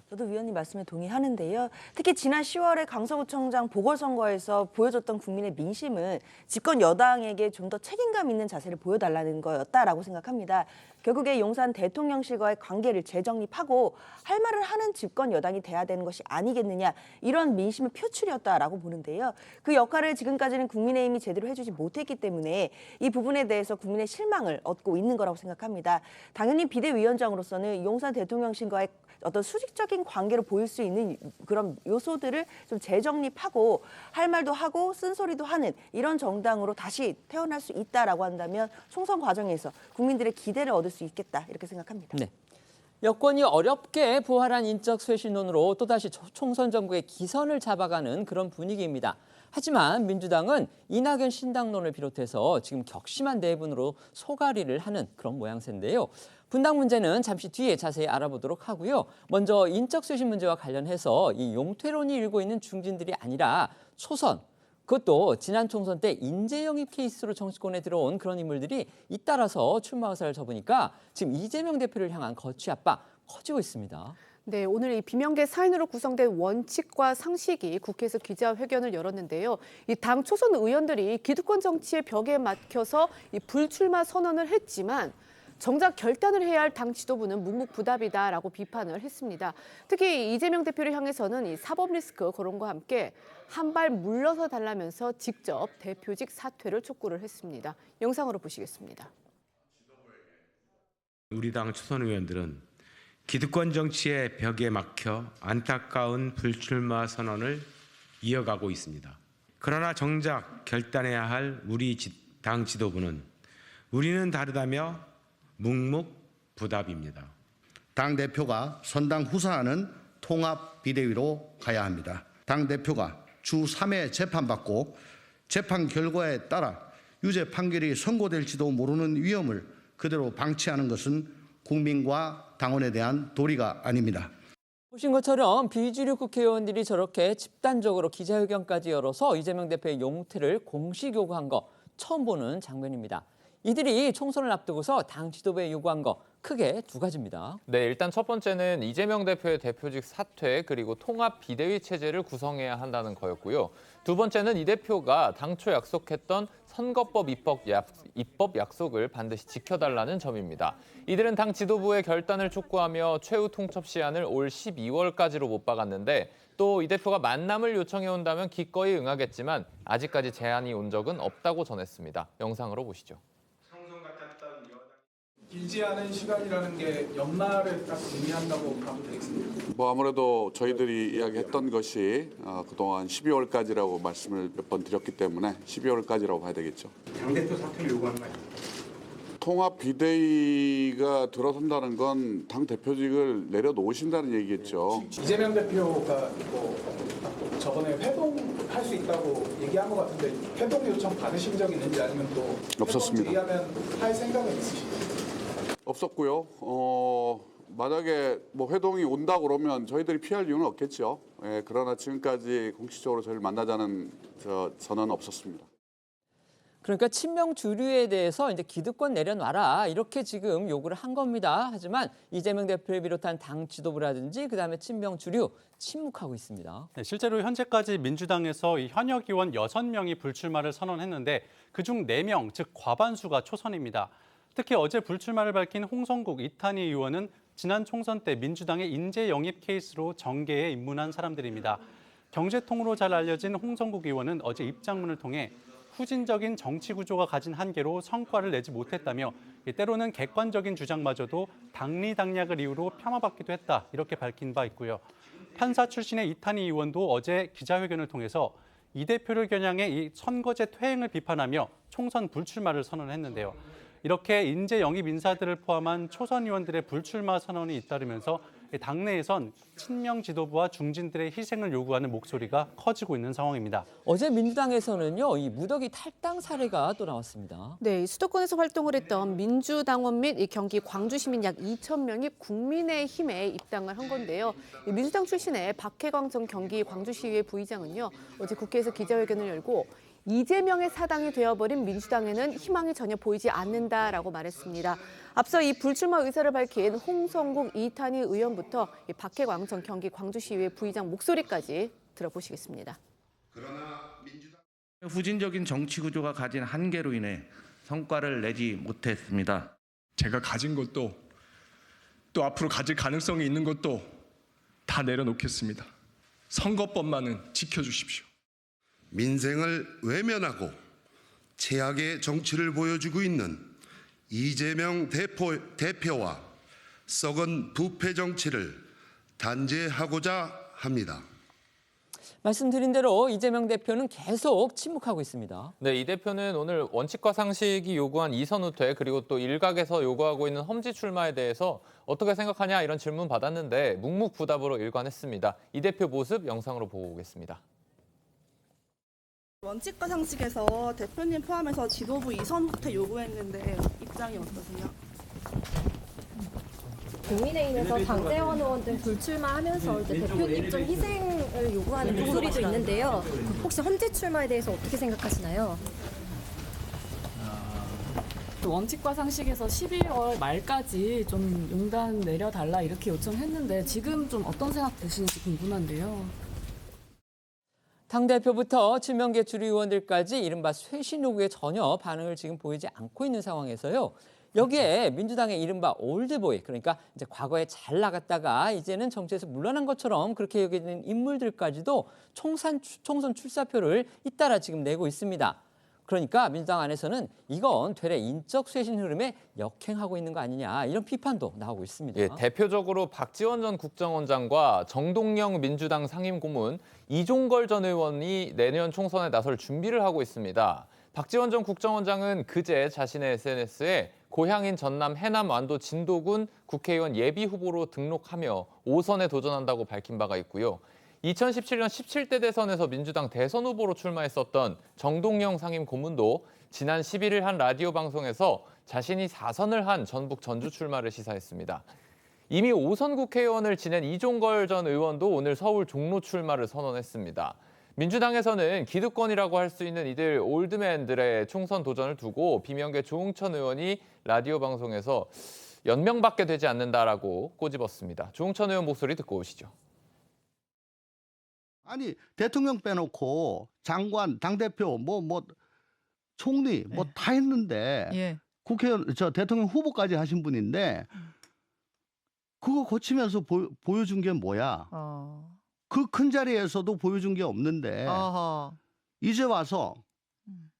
저도 위원님 말씀에 동의하는데요. 특히 지난 10월에 강서구청장 보궐선거에서 보여줬던 국민의 민심은 집권 여당에게 좀 더 책임감 있는 자세를 보여달라는 거였다라고 생각합니다. 결국에 용산 대통령실과의 관계를 재정립하고 할 말을 하는 집권 여당이 돼야 되는 것이 아니겠느냐, 이런 민심의 표출이었다라고 보는데요. 그 역할을 지금까지는 국민의힘이 제대로 해주지 못했기 때문에 이 부분에 대해서 국민의 실망을 얻고 있는 거라고 생각합니다. 당연히 비대위원장으로서는 용산 대통령실과의 어떤 수직적인 관계로 보일 수 있는 그런 요소들을 좀 재정립하고 할 말도 하고 쓴소리도 하는 이런 정당으로 다시 태어날 수 있다라고 한다면 총선 과정에서 국민들의 기대를 얻을 수 있겠다, 이렇게 생각합니다. 네. 여권이 어렵게 부활한 인적 쇄신론으로 또다시 총선 정국의 기선을 잡아가는 그런 분위기입니다. 하지만 민주당은 이낙연 신당론을 비롯해서 지금 격심한 내분으로 소가리를 하는 그런 모양새인데요. 분당 문제는 잠시 뒤에 자세히 알아보도록 하고요. 먼저 인적 쇄신 문제와 관련해서 이 용퇴론이 일고 있는 중진들이 아니라 초선, 그것도 지난 총선 때 인재 영입 케이스로 정치권에 들어온 그런 인물들이 잇따라서 출마 의사를 접으니까 지금 이재명 대표를 향한 거취 압박 커지고 있습니다. 네, 오늘 이 비명계 사인으로 구성된 원칙과 상식이 국회에서 기자회견을 열었는데요. 이 당 초선 의원들이 기득권 정치의 벽에 막혀서 이 불출마 선언을 했지만 정작 결단을 해야 할 당 지도부는 묵묵부답이다라고 비판을 했습니다. 특히 이재명 대표를 향해서는 이 사법 리스크 거론과 함께 한 발 물러서 달라면서 직접 대표직 사퇴를 촉구를 했습니다. 영상으로 보시겠습니다. 우리 당 초선 의원들은 기득권 정치의 벽에 막혀 안타까운 불출마 선언을 이어가고 있습니다. 그러나 정작 결단해야 할 우리 당 지도부는 우리는 다르다며 묵묵부답입니다. 당대표가 선당 후사하는 통합 비대위로 가야 합니다. 당대표가 주 3회 재판받고 재판 결과에 따라 유죄 판결이 선고될지도 모르는 위험을 그대로 방치하는 것은 국민과 당원에 대한 도리가 아닙니다. 보신 것처럼 비주류 국회의원들이 저렇게 집단적으로 기자회견까지 열어서 이재명 대표의 용퇴를 공식 요구한 거 처음 보는 장면입니다. 이들이 총선을 앞두고서 당 지도부에 요구한 거 크게 두 가지입니다. 네, 일단 첫 번째는 이재명 대표의 대표직 사퇴 그리고 통합 비대위 체제를 구성해야 한다는 거였고요. 두 번째는 이 대표가 당초 약속했던 선거법 입법 약속을 반드시 지켜달라는 점입니다. 이들은 당 지도부의 결단을 촉구하며 최후 통첩 시한을 올 12월까지로 못 박았는데 또 이 대표가 만남을 요청해 온다면 기꺼이 응하겠지만 아직까지 제안이 온 적은 없다고 전했습니다. 영상으로 보시죠. 길지 않은 시간이라는 게 연말을 딱 의미한다고 봐도 되겠습니다. 뭐 아무래도 저희들이 이야기했던 것이 그동안 12월까지라고 말씀을 몇 번 드렸기 때문에 12월까지라고 봐야 되겠죠. 당대표 사퇴를 요구하는 거 아니에요? 통합 비대위가 들어선다는 건 당 대표직을 내려놓으신다는 얘기겠죠. 이재명 대표가 저번에 회동할 수 있다고 얘기한 것 같은데 회동 요청 받으신 적 있는지 아니면 또 없었습니다. 얘기하면 할 생각은 있으신가요? 없었고요. 만약에 뭐 회동이 온다 그러면 저희들이 피할 이유는 없겠죠. 예, 그러나 지금까지 공식적으로 저희를 만나자는 선언은 없었습니다. 그러니까 친명 주류에 대해서 이제 기득권 내려놔라 이렇게 지금 요구를 한 겁니다. 하지만 이재명 대표를 비롯한 당 지도부라든지 그다음에 친명 주류 침묵하고 있습니다. 네, 실제로 현재까지 민주당에서 이 현역 의원 6명이 불출마를 선언했는데 그중 4명, 즉 과반수가 초선입니다. 특히 어제 불출마를 밝힌 홍성국 이탄희 의원은 지난 총선 때 민주당의 인재 영입 케이스로 정계에 입문한 사람들입니다. 경제통으로 잘 알려진 홍성국 의원은 어제 입장문을 통해 후진적인 정치 구조가 가진 한계로 성과를 내지 못했다며 때로는 객관적인 주장마저도 당리당략을 이유로 폄하받기도 했다 이렇게 밝힌 바 있고요. 판사 출신의 이탄희 의원도 어제 기자회견을 통해서 이 대표를 겨냥해 이 선거제 퇴행을 비판하며 총선 불출마를 선언했는데요. 이렇게 인재 영입 인사들을 포함한 초선 의원들의 불출마 선언이 잇따르면서 당내에선 친명 지도부와 중진들의 희생을 요구하는 목소리가 커지고 있는 상황입니다. 어제 민주당에서는요, 이 무더기 탈당 사례가 또 나왔습니다. 네, 수도권에서 활동을 했던 민주당원 및 경기 광주 시민 약 2천 명이 국민의힘에 입당을 한 건데요. 민주당 출신의 박혜광 전 경기 광주시의회 부의장은요, 어제 국회에서 기자회견을 열고 이재명의 사당이 되어버린 민주당에는 희망이 전혀 보이지 않는다라고 말했습니다. 앞서 이 불출마 의사를 밝힌 홍성국 이탄희 의원부터 박혜광 전 경기 광주시의회 부의장 목소리까지 들어보시겠습니다. 그러나 민주당 후진적인 정치 구조가 가진 한계로 인해 성과를 내지 못했습니다. 제가 가진 것도 또 앞으로 가질 가능성이 있는 것도 다 내려놓겠습니다. 선거법만은 지켜주십시오. 민생을 외면하고 최악의 정치를 보여주고 있는 이재명 대표와 썩은 부패 정치를 단죄하고자 합니다. 말씀드린 대로 이재명 대표는 계속 침묵하고 있습니다. 네, 이 대표는 오늘 원칙과 상식이 요구한 이선 후퇴 그리고 또 일각에서 요구하고 있는 험지 출마에 대해서 어떻게 생각하냐 이런 질문 받았는데 묵묵부답으로 일관했습니다. 이 대표 모습 영상으로 보고 오겠습니다. 원칙과 상식에서 대표님 포함해서 지도부 이선 후퇴 요구했는데 입장이 어떠세요? 국민의힘에서 강제원 의원들 불출마하면서 이제 대표님 좀 희생을 요구하는 목소리도 있는데요. 혹시 험지 출마에 대해서 어떻게 생각하시나요? 원칙과 상식에서 12월 말까지 좀 용단 내려달라 이렇게 요청했는데 지금 좀 어떤 생각 드시는지 궁금한데요. 당대표부터 친명계 주류 의원들까지 이른바 쇄신 요구에 전혀 반응을 지금 보이지 않고 있는 상황에서요. 여기에 민주당의 이른바 올드보이, 그러니까 이제 과거에 잘 나갔다가 이제는 정치에서 물러난 것처럼 그렇게 여겨지는 인물들까지도 총선 출사표를 잇따라 지금 내고 있습니다. 그러니까 민주당 안에서는 이건 되레 인적 쇄신 흐름에 역행하고 있는 거 아니냐 이런 비판도 나오고 있습니다. 예, 대표적으로 박지원 전 국정원장과 정동영 민주당 상임고문, 이종걸 전 의원이 내년 총선에 나설 준비를 하고 있습니다. 박지원 전 국정원장은 그제 자신의 SNS에 고향인 전남 해남 완도 진도군 국회의원 예비 후보로 등록하며 5선에 도전한다고 밝힌 바가 있고요. 2017년 17대 대선에서 민주당 대선 후보로 출마했었던 정동영 상임 고문도 지난 11일 한 라디오 방송에서 자신이 4선을 한 전북 전주 출마를 시사했습니다. 이미 5선 국회의원을 지낸 이종걸 전 의원도 오늘 서울 종로 출마를 선언했습니다. 민주당에서는 기득권이라고 할 수 있는 이들 올드맨들의 총선 도전을 두고 비명계 조응천 의원이 라디오 방송에서 연명받게 되지 않는다라고 꼬집었습니다. 조응천 의원 목소리 듣고 오시죠. 아니 대통령 빼놓고 장관, 당대표, 총리 다 했는데 국회의원, 대통령 후보까지 하신 분인데 그거 거치면서 보여준 게 뭐야? 그 큰 자리에서도 보여준 게 없는데 이제 와서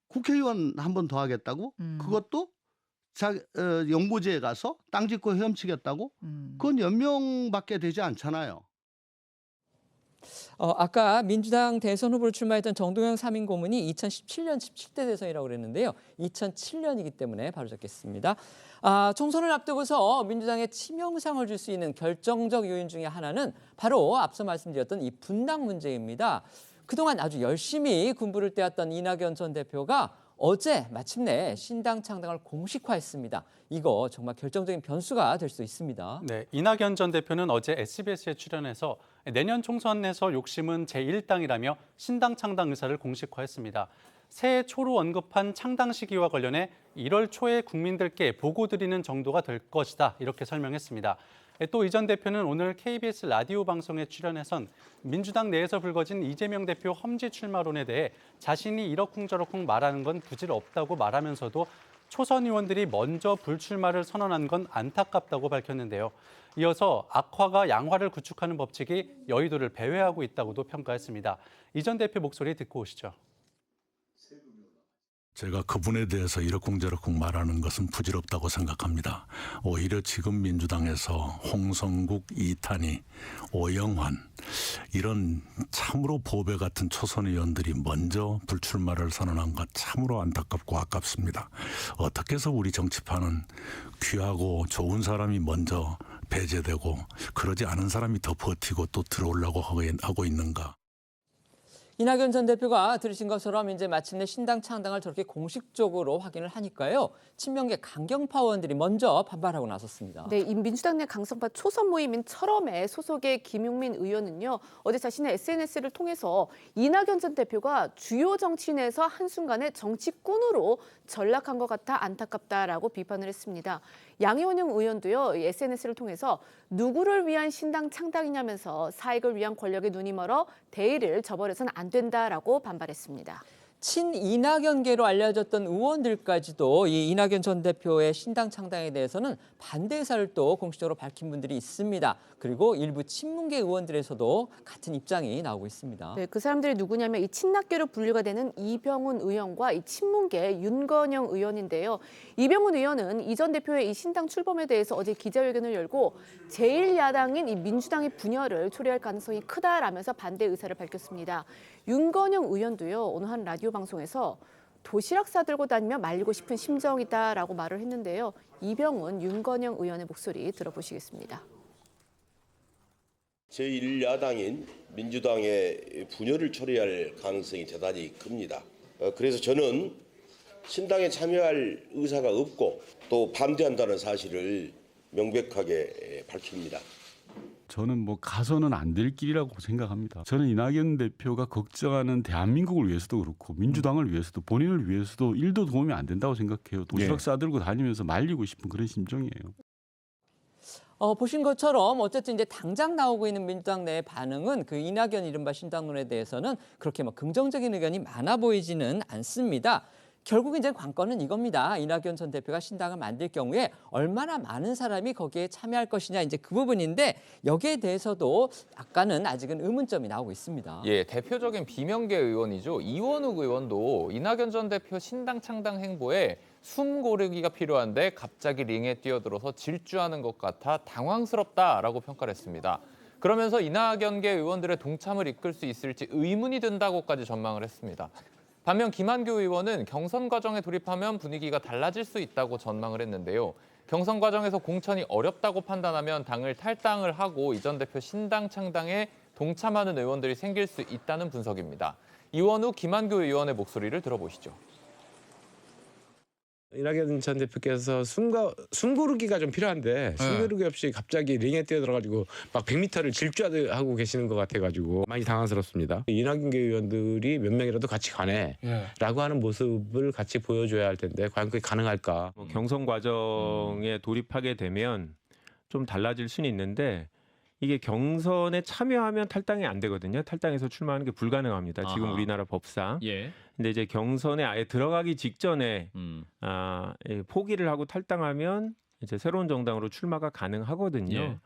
국회의원 한 번 더 하겠다고? 그것도 영부제에 가서 땅 짓고 헤엄치겠다고? 그건 연명받게 되지 않잖아요. 아까 민주당 대선 후보를 출마했던 정동영 상임고문이 2017년 17대 대선이라고 그랬는데요. 2007년이기 때문에 바로 잡겠습니다. 총선을 앞두고서 민주당에 치명상을 줄 수 있는 결정적 요인 중에 하나는 바로 앞서 말씀드렸던 이 분당 문제입니다. 그동안 아주 열심히 군부를 떼었던 이낙연 전 대표가 어제 마침내 신당 창당을 공식화했습니다. 이거 정말 결정적인 변수가 될 수 있습니다. 네, 이낙연 전 대표는 어제 SBS에 출연해서 내년 총선에서 욕심은 제1당이라며 신당 창당 의사를 공식화했습니다. 새해 초로 언급한 창당 시기와 관련해 1월 초에 국민들께 보고드리는 정도가 될 것이다 이렇게 설명했습니다. 또 이 전 대표는 오늘 KBS 라디오 방송에 출연해선 민주당 내에서 불거진 이재명 대표 험지 출마론에 대해 자신이 이러쿵저러쿵 말하는 건 부질없다고 말하면서도 초선 의원들이 먼저 불출마를 선언한 건 안타깝다고 밝혔는데요. 이어서 악화가 양화를 구축하는 법칙이 여의도를 배회하고 있다고도 평가했습니다. 이 전 대표 목소리 듣고 오시죠. 제가 그분에 대해서 이러쿵저러쿵 말하는 것은 부질없다고 생각합니다. 오히려 지금 민주당에서 홍성국, 이탄희, 오영환 이런 참으로 보배 같은 초선 의원들이 먼저 불출마를 선언한 것 참으로 안타깝고 아깝습니다. 어떻게 해서 우리 정치판은 귀하고 좋은 사람이 먼저 배제되고 그러지 않은 사람이 더 버티고 또 들어오려고 하고 있는가. 이낙연 전 대표가 들으신 것처럼 이제 마침내 신당 창당을 저렇게 공식적으로 확인을 하니까요. 친명계 강경파 의원들이 먼저 반발하고 나섰습니다. 네, 이 민주당 내 강성파 초선 모임인 철험의 소속의 김용민 의원은요. 어제 자신의 SNS를 통해서 이낙연 전 대표가 주요 정치인에서 한순간에 정치꾼으로 전락한 것 같아 안타깝다라고 비판을 했습니다. 양이원영 의원도요. SNS를 통해서 누구를 위한 신당 창당이냐면서 사익을 위한 권력에 눈이 멀어 대의를 저버려서는 안 된다라고 반발했습니다. 친 이낙연계로 알려졌던 의원들까지도 이 이낙연 전 대표의 신당 창당에 대해서는 반대 의사를 또 공식적으로 밝힌 분들이 있습니다. 그리고 일부 친문계 의원들에서도 같은 입장이 나오고 있습니다. 네, 그 사람들이 누구냐면 이 친낙계로 분류가 되는 이병훈 의원과 이 친문계 윤건영 의원인데요. 이병훈 의원은 이 전 대표의 이 신당 출범에 대해서 어제 기자회견을 열고 제1야당인 이 민주당의 분열을 초래할 가능성이 크다라면서 반대 의사를 밝혔습니다. 윤건영 의원도요. 오늘 한 라디오 방송에서 도시락 싸들고 다니며 말리고 싶은 심정이다라고 말을 했는데요. 이병훈, 윤건영 의원의 목소리 들어보시겠습니다. 제1야당인 민주당의 분열을 초래할 가능성이 대단히 큽니다. 그래서 저는 신당에 참여할 의사가 없고 또 반대한다는 사실을 명백하게 밝힙니다. 저는 가서는 안 될 길이라고 생각합니다. 저는 이낙연 대표가 걱정하는 대한민국을 위해서도 그렇고 민주당을 위해서도 본인을 위해서도 일도 도움이 안 된다고 생각해요. 도시락 싸들고 다니면서 말리고 싶은 그런 심정이에요. 보신 것처럼 어쨌든 이제 당장 나오고 있는 민주당 내 반응은 그 이낙연 이른바 신당론에 대해서는 그렇게 긍정적인 의견이 많아 보이지는 않습니다. 결국 이제 관건은 이겁니다. 이낙연 전 대표가 신당을 만들 경우에 얼마나 많은 사람이 거기에 참여할 것이냐 이제 그 부분인데 여기에 대해서도 약간은 아직은 의문점이 나오고 있습니다. 예, 대표적인 비명계 의원이죠. 이원욱 의원도 이낙연 전 대표 신당 창당 행보에 숨 고르기가 필요한데 갑자기 링에 뛰어들어서 질주하는 것 같아 당황스럽다라고 평가를 했습니다. 그러면서 이낙연계 의원들의 동참을 이끌 수 있을지 의문이 든다고까지 전망을 했습니다. 반면 김한규 의원은 경선 과정에 돌입하면 분위기가 달라질 수 있다고 전망을 했는데요. 경선 과정에서 공천이 어렵다고 판단하면 당을 탈당을 하고 이 전 대표 신당 창당에 동참하는 의원들이 생길 수 있다는 분석입니다. 이원욱, 김한규 의원의 목소리를 들어보시죠. 이낙연 전 대표께서 숨 고르기가 좀 필요한데 숨 고르기 없이 갑자기 링에 뛰어들어가지고 막 100m를 질주하고 계시는 것 같아가지고 많이 당황스럽습니다. 이낙연계 의원들이 몇 명이라도 같이 가네라고 하는 모습을 같이 보여줘야 할 텐데 과연 그게 가능할까? 경선 과정에 돌입하게 되면 좀 달라질 수는 있는데 이게 경선에 참여하면 탈당이 안 되거든요. 탈당해서 출마하는 게 불가능합니다. 지금 우리나라 법상. 예. 근데 이제 경선에 아예 들어가기 직전에 포기를 하고 탈당하면 이제 새로운 정당으로 출마가 가능하거든요. 예.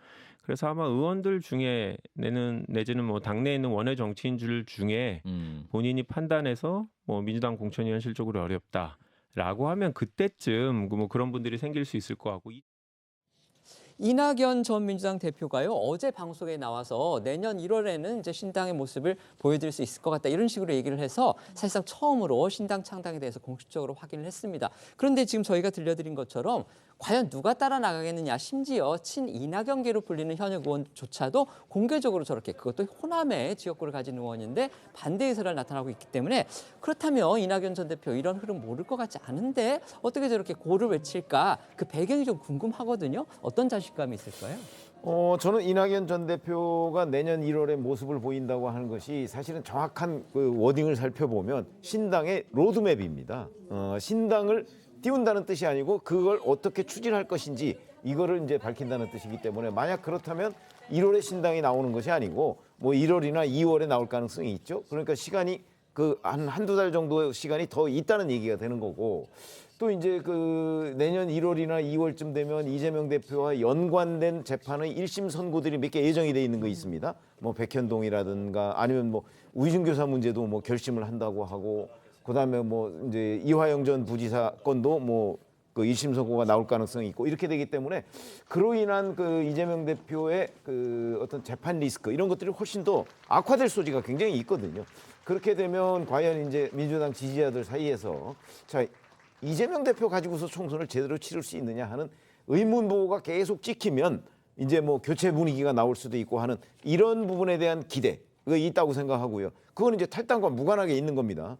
그래서 아마 의원들 중에 내지는 뭐 당내에 있는 원외 정치인들 중에 본인이 판단해서 뭐 민주당 공천이 현실적으로 어렵다라고 하면 그때쯤 뭐 그런 분들이 생길 수 있을 것 같고. 이낙연 전 민주당 대표가요 어제 방송에 나와서 내년 1월에는 이제 신당의 모습을 보여드릴 수 있을 것 같다 이런 식으로 얘기를 해서 사실상 처음으로 신당 창당에 대해서 공식적으로 확인을 했습니다. 그런데 지금 저희가 들려드린 것처럼 과연 누가 따라 나가겠느냐, 심지어 친 이낙연계로 불리는 현역 의원조차도 공개적으로 저렇게 그것도 호남의 지역구를 가진 의원인데 반대 의사를 나타나고 있기 때문에 그렇다면 이낙연 전 대표 이런 흐름 모를 것 같지 않은데 어떻게 저렇게 고를 외칠까 그 배경이 좀 궁금하거든요. 어떤 자신감이 있을까요? 저는 이낙연 전 대표가 내년 1월에 모습을 보인다고 하는 것이 사실은 정확한 그 워딩을 살펴보면 신당의 로드맵입니다. 신당을 띄운다는 뜻이 아니고 그걸 어떻게 추진할 것인지 이거를 이제 밝힌다는 뜻이기 때문에 만약 그렇다면 1월에 신당이 나오는 것이 아니고 뭐 1월이나 2월에 나올 가능성이 있죠. 그러니까 시간이 그 한두 달 정도의 시간이 더 있다는 얘기가 되는 거고 또 이제 그 내년 1월이나 2월쯤 되면 이재명 대표와 연관된 재판의 1심 선고들이 몇 개 예정이 돼 있는 거 있습니다. 뭐 백현동이라든가 아니면 뭐 우이준교사 문제도 뭐 결심을 한다고 하고 그다음에 뭐 이제 이화영 전 부지사 건도 뭐 그 1심 선고가 나올 가능성이 있고 이렇게 되기 때문에 그로 인한 그 이재명 대표의 그 어떤 재판 리스크 이런 것들이 훨씬 더 악화될 소지가 굉장히 있거든요. 그렇게 되면 과연 이제 민주당 지지자들 사이에서 자 이재명 대표 가지고서 총선을 제대로 치를 수 있느냐 하는 의문부호가 계속 찍히면 이제 뭐 교체 분위기가 나올 수도 있고 하는 이런 부분에 대한 기대가 있다고 생각하고요. 그건 이제 탈당과 무관하게 있는 겁니다.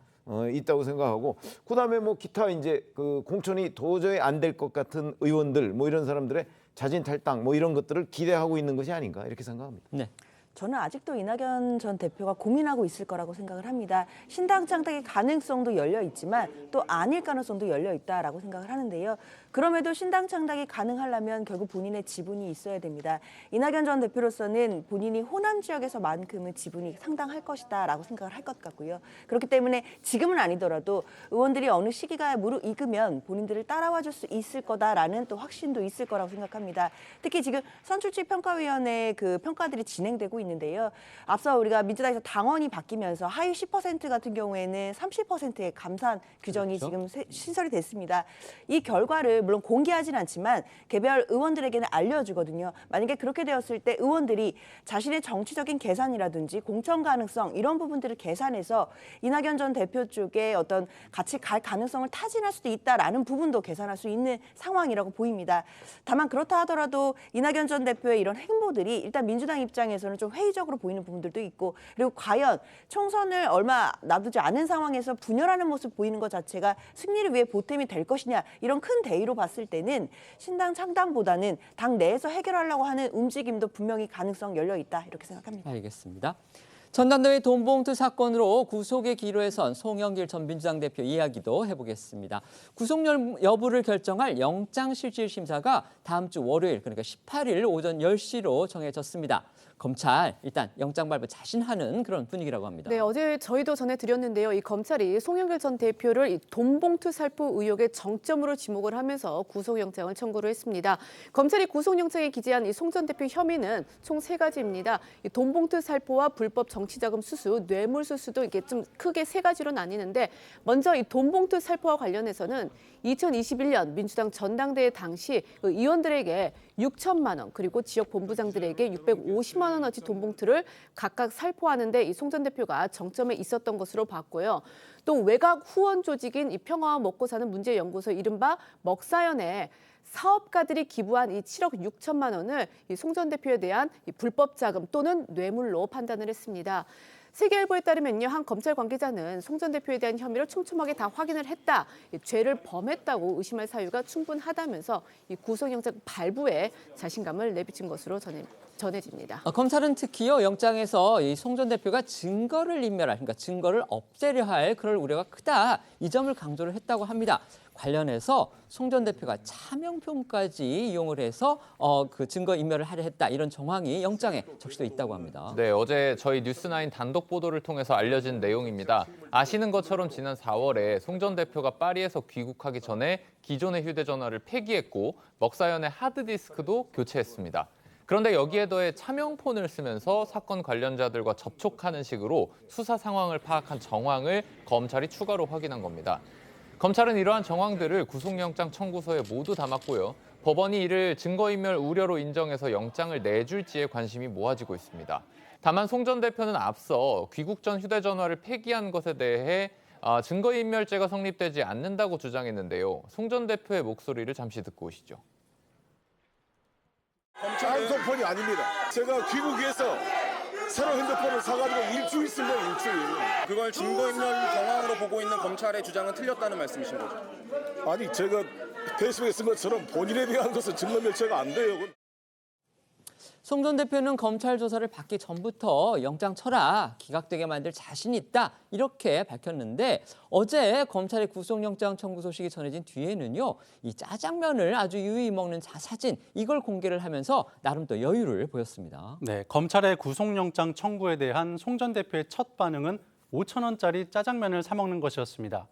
있다고 생각하고 그다음에 뭐 기타 이제 그 공천이 도저히 안 될 것 같은 의원들 뭐 이런 사람들의 자진 탈당 뭐 이런 것들을 기대하고 있는 것이 아닌가 이렇게 생각합니다. 네. 저는 아직도 이낙연 전 대표가 고민하고 있을 거라고 생각을 합니다. 신당 창당의 가능성도 열려 있지만 또 아닐 가능성도 열려 있다라고 생각을 하는데요. 그럼에도 신당 창당이 가능하려면 결국 본인의 지분이 있어야 됩니다. 이낙연 전 대표로서는 본인이 호남 지역에서만큼은 지분이 상당할 것이다라고 생각을 할 것 같고요. 그렇기 때문에 지금은 아니더라도 의원들이 어느 시기가 무르익으면 본인들을 따라와 줄 수 있을 거다라는 또 확신도 있을 거라고 생각합니다. 특히 지금 선출직평가위원회 그 평가들이 진행되고 있는데요. 앞서 우리가 민주당에서 당원이 바뀌면서 하위 10% 같은 경우에는 30%의 감산 규정이 지금 신설이 됐습니다. 이 결과를 물론 공개하진 않지만 개별 의원들에게는 알려주거든요. 만약에 그렇게 되었을 때 의원들이 자신의 정치적인 계산이라든지 공천 가능성 이런 부분들을 계산해서 이낙연 전 대표 쪽에 어떤 같이 갈 가능성을 타진할 수도 있다라는 부분도 계산할 수 있는 상황이라고 보입니다. 다만 그렇다 하더라도 이낙연 전 대표의 이런 행보들이 일단 민주당 입장에서는 좀 회의적으로 보이는 부분들도 있고 그리고 과연 총선을 얼마 놔두지 않은 상황에서 분열하는 모습 보이는 것 자체가 승리를 위해 보탬이 될 것이냐 이런 큰 대의로 봤을 때는 신당 창당보다는 당 내에서 해결하려고 하는 움직임도 분명히 가능성 열려 있다 이렇게 생각합니다. 알겠습니다. 전당대회 돈봉투 사건으로 구속의 기로에 선 송영길 전 민주당 대표 이야기도 해보겠습니다. 구속 여부를 결정할 영장실질심사가 다음 주 월요일, 그러니까 18일 오전 10시로 정해졌습니다. 검찰 일단 영장 발부 자신하는 그런 분위기라고 합니다. 네, 어제 저희도 전해드렸는데요. 이 검찰이 송영길 전 대표를 이 돈봉투 살포 의혹의 정점으로 지목을 하면서 구속영장을 청구를 했습니다. 검찰이 구속영장에 기재한 이 송 전 대표 혐의는 총 3가지입니다. 이 돈봉투 살포와 불법 정치자금 수수, 뇌물수수도 이게 좀 크게 3가지로 나뉘는데 먼저 이 돈봉투 살포와 관련해서는 2021년 민주당 전당대회 당시 그 의원들에게 6천만 원 그리고 지역 본부장들에게 650만 원어치 돈봉투를 각각 살포하는데 이 송 전 대표가 정점에 있었던 것으로 봤고요. 또 외곽 후원 조직인 이 평화와 먹고 사는 문제연구소 이른바 먹사연에 사업가들이 기부한 이 7억 6천만 원을 이 송 전 대표에 대한 이 불법 자금 또는 뇌물로 판단을 했습니다. 세계일보에 따르면요, 한 검찰 관계자는 송 전 대표에 대한 혐의를 촘촘하게 다 확인을 했다, 죄를 범했다고 의심할 사유가 충분하다면서 이 구속영장 발부에 자신감을 내비친 것으로 전해집니다. 검찰은 특히요 영장에서 이 송 전 대표가 증거를 인멸할, 그러니까 증거를 없애려 할 그럴 우려가 크다, 이 점을 강조를 했다고 합니다. 관련해서 송 전 대표가 차명표까지 이용을 해서 그 증거 인멸을 하려 했다, 이런 정황이 영장에 적시돼 있다고 합니다. 네, 어제 저희 뉴스9 단독 보도를 통해서 알려진 내용입니다. 아시는 것처럼 지난 4월에 송 전 대표가 파리에서 귀국하기 전에 기존의 휴대전화를 폐기했고 먹사연의 하드디스크도 교체했습니다. 그런데 여기에 더해 차명폰을 쓰면서 사건 관련자들과 접촉하는 식으로 수사 상황을 파악한 정황을 검찰이 추가로 확인한 겁니다. 검찰은 이러한 정황들을 구속영장 청구서에 모두 담았고요. 법원이 이를 증거인멸 우려로 인정해서 영장을 내줄지에 관심이 모아지고 있습니다. 다만 송 전 대표는 앞서 귀국 전 휴대전화를 폐기한 것에 대해 증거인멸죄가 성립되지 않는다고 주장했는데요. 송 전 대표의 목소리를 잠시 듣고 오시죠. 핸드폰이 아닙니다. 제가 귀국해서 새로 핸드폰을 사가지고 일주일 쓴 거예요, 일주일. 그걸 증거인멸 정황으로 보고 있는 검찰의 주장은 틀렸다는 말씀이신 거죠? 아니, 제가 페이스북에 쓴 것처럼 본인에 대한 것은 증거인멸죄가 안 돼요. 송 전 대표는 검찰 조사를 받기 전부터 영장 쳐라, 기각되게 만들 자신 있다, 이렇게 밝혔는데 어제 검찰의 구속영장 청구 소식이 전해진 뒤에는요, 이 짜장면을 아주 유유히 먹는 사진, 이걸 공개를 하면서 나름 또 여유를 보였습니다. 네, 검찰의 구속영장 청구에 대한 송 전 대표의 첫 반응은 5천 원짜리 짜장면을 사 먹는 것이었습니다.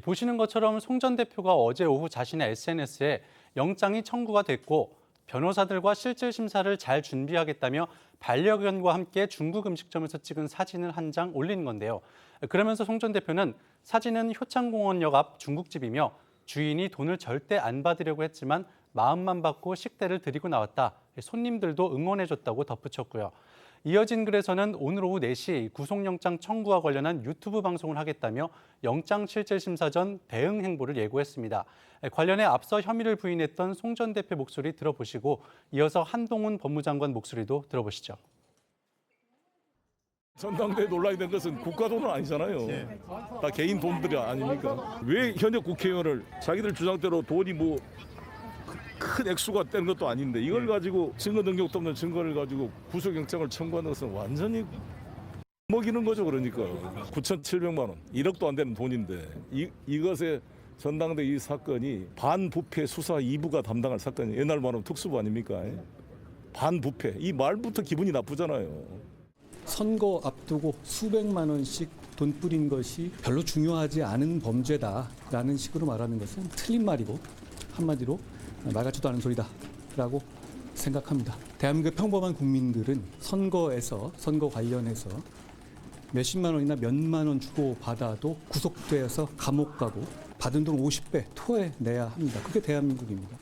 보시는 것처럼 송 전 대표가 어제 오후 자신의 SNS에 영장이 청구가 됐고 변호사들과 실질 심사를 잘 준비하겠다며 반려견과 함께 중국 음식점에서 찍은 사진을 한 장 올린 건데요. 그러면서 송 전 대표는 사진은 효창공원역 앞 중국집이며 주인이 돈을 절대 안 받으려고 했지만 마음만 받고 식대를 드리고 나왔다, 손님들도 응원해줬다고 덧붙였고요. 이어진 글에서는 오늘 오후 4시 구속영장 청구와 관련한 유튜브 방송을 하겠다며 영장실질심사 전 대응 행보를 예고했습니다. 관련해 앞서 혐의를 부인했던 송 전 대표 목소리 들어보시고 이어서 한동훈 법무장관 목소리도 들어보시죠. 전당대회 논란이 된 것은 국가 돈은 아니잖아요. 다 개인 돈들이 아닙니까? 왜 현역 국회의원을 자기들 주장대로 돈이 뭐 큰 액수가 된 것도 아닌데 이걸 가지고 증거 능력도 없는 증거를 가지고 구속영장을 청구하는 것은 완전히 먹이는 거죠. 그러니까 9,700만 원, 1억도 안 되는 돈인데 이것에 전당대회 이 사건이 반부패 수사 2부가 담당할 사건이, 옛날 말하면 특수부 아닙니까? 반부패, 이 말부터 기분이 나쁘잖아요. 선거 앞두고 수백만 원씩 돈 뿌린 것이 별로 중요하지 않은 범죄다라는 식으로 말하는 것은 틀린 말이고 한마디로 말 같지도 않은 소리다라고 생각합니다. 대한민국 평범한 국민들은 선거에서, 선거 관련해서 몇십만 원이나 몇만 원 주고 받아도 구속돼서 감옥 가고 받은 돈 50배 토해내야 합니다. 그게 대한민국입니다.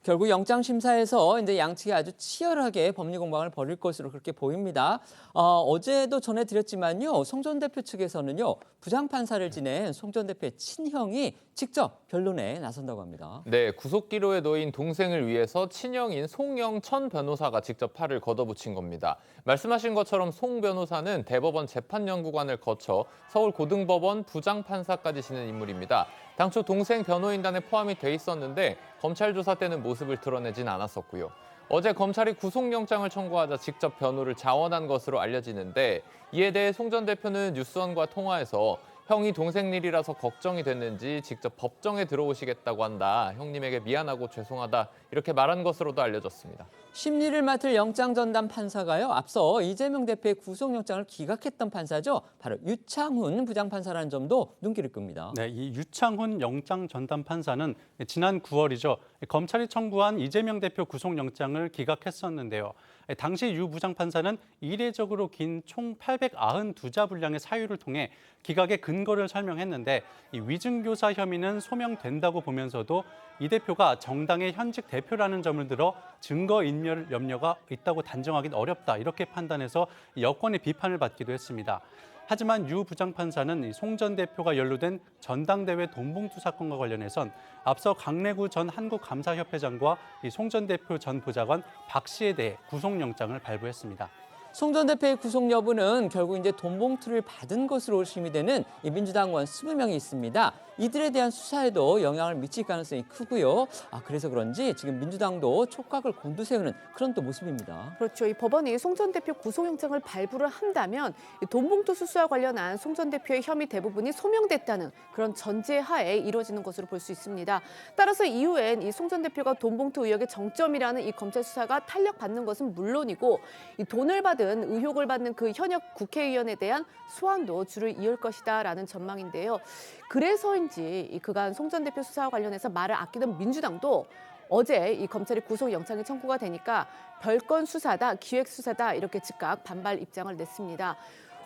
결국 영장심사에서 이제 양측이 아주 치열하게 법리 공방을 벌일 것으로 그렇게 보입니다. 어제도 전해드렸지만요, 송 전 대표 측에서는요, 부장판사를 지낸 송 전 대표의 친형이 직접 변론에 나선다고 합니다. 네, 구속기로에 놓인 동생을 위해서 친형인 송영천 변호사가 직접 팔을 걷어붙인 겁니다. 말씀하신 것처럼 송 변호사는 대법원 재판연구관을 거쳐 서울고등법원 부장판사까지 지낸 인물입니다. 당초 동생 변호인단에 포함이 돼 있었는데 검찰 조사 때는 모습을 드러내진 않았었고요. 어제 검찰이 구속영장을 청구하자 직접 변호를 자원한 것으로 알려지는데 이에 대해 송 전 대표는 뉴스원과 통화에서 형이 동생 일이라서 걱정이 됐는지 직접 법정에 들어오시겠다고 한다. 형님에게 미안하고 죄송하다. 이렇게 말한 것으로도 알려졌습니다. 심리를 맡을 영장 전담 판사가요. 앞서 이재명 대표의 구속영장을 기각했던 판사죠. 바로 유창훈 부장판사라는 점도 눈길을 끕니다. 네, 이 유창훈 영장 전담 판사는 지난 9월이죠. 검찰이 청구한 이재명 대표 구속영장을 기각했었는데요. 당시 유 부장판사는 이례적으로 긴 총 892자 분량의 사유를 통해 기각의 근거를 설명했는데 이 위증교사 혐의는 소명된다고 보면서도 이 대표가 정당의 현직 대표라는 점을 들어 증거인멸 염려가 있다고 단정하기는 어렵다 이렇게 판단해서 여권의 비판을 받기도 했습니다. 하지만 유 부장판사는 송 전 대표가 연루된 전당대회 돈봉투 사건과 관련해선 앞서 강래구 전 한국감사협회장과 송 전 대표 전 보좌관 박 씨에 대해 구속영장을 발부했습니다. 송 전 대표의 구속 여부는 결국 이제 돈봉투를 받은 것으로 의심이 되는 민주당 의원 20명이 있습니다. 이들에 대한 수사에도 영향을 미칠 가능성이 크고요. 그래서 그런지 지금 민주당도 촉각을 곤두세우는 그런 또 모습입니다. 그렇죠. 이 법원이 송 전 대표 구속영장을 발부를 한다면 돈봉투 수수와 관련한 송 전 대표의 혐의 대부분이 소명됐다는 그런 전제하에 이루어지는 것으로 볼 수 있습니다. 따라서 이후엔 이 송 전 대표가 돈봉투 의혹의 정점이라는 이 검찰 수사가 탄력받는 것은 물론이고 이 돈을 받은 의혹을 받는 그 현역 국회의원에 대한 소환도 줄을 이을 것이다라는 전망인데요. 그래서인지 이 그간 송 전 대표 수사와 관련해서 말을 아끼던 민주당도 어제 이 검찰이 구속영장이 청구가 되니까 별건 수사다, 기획 수사다 이렇게 즉각 반발 입장을 냈습니다.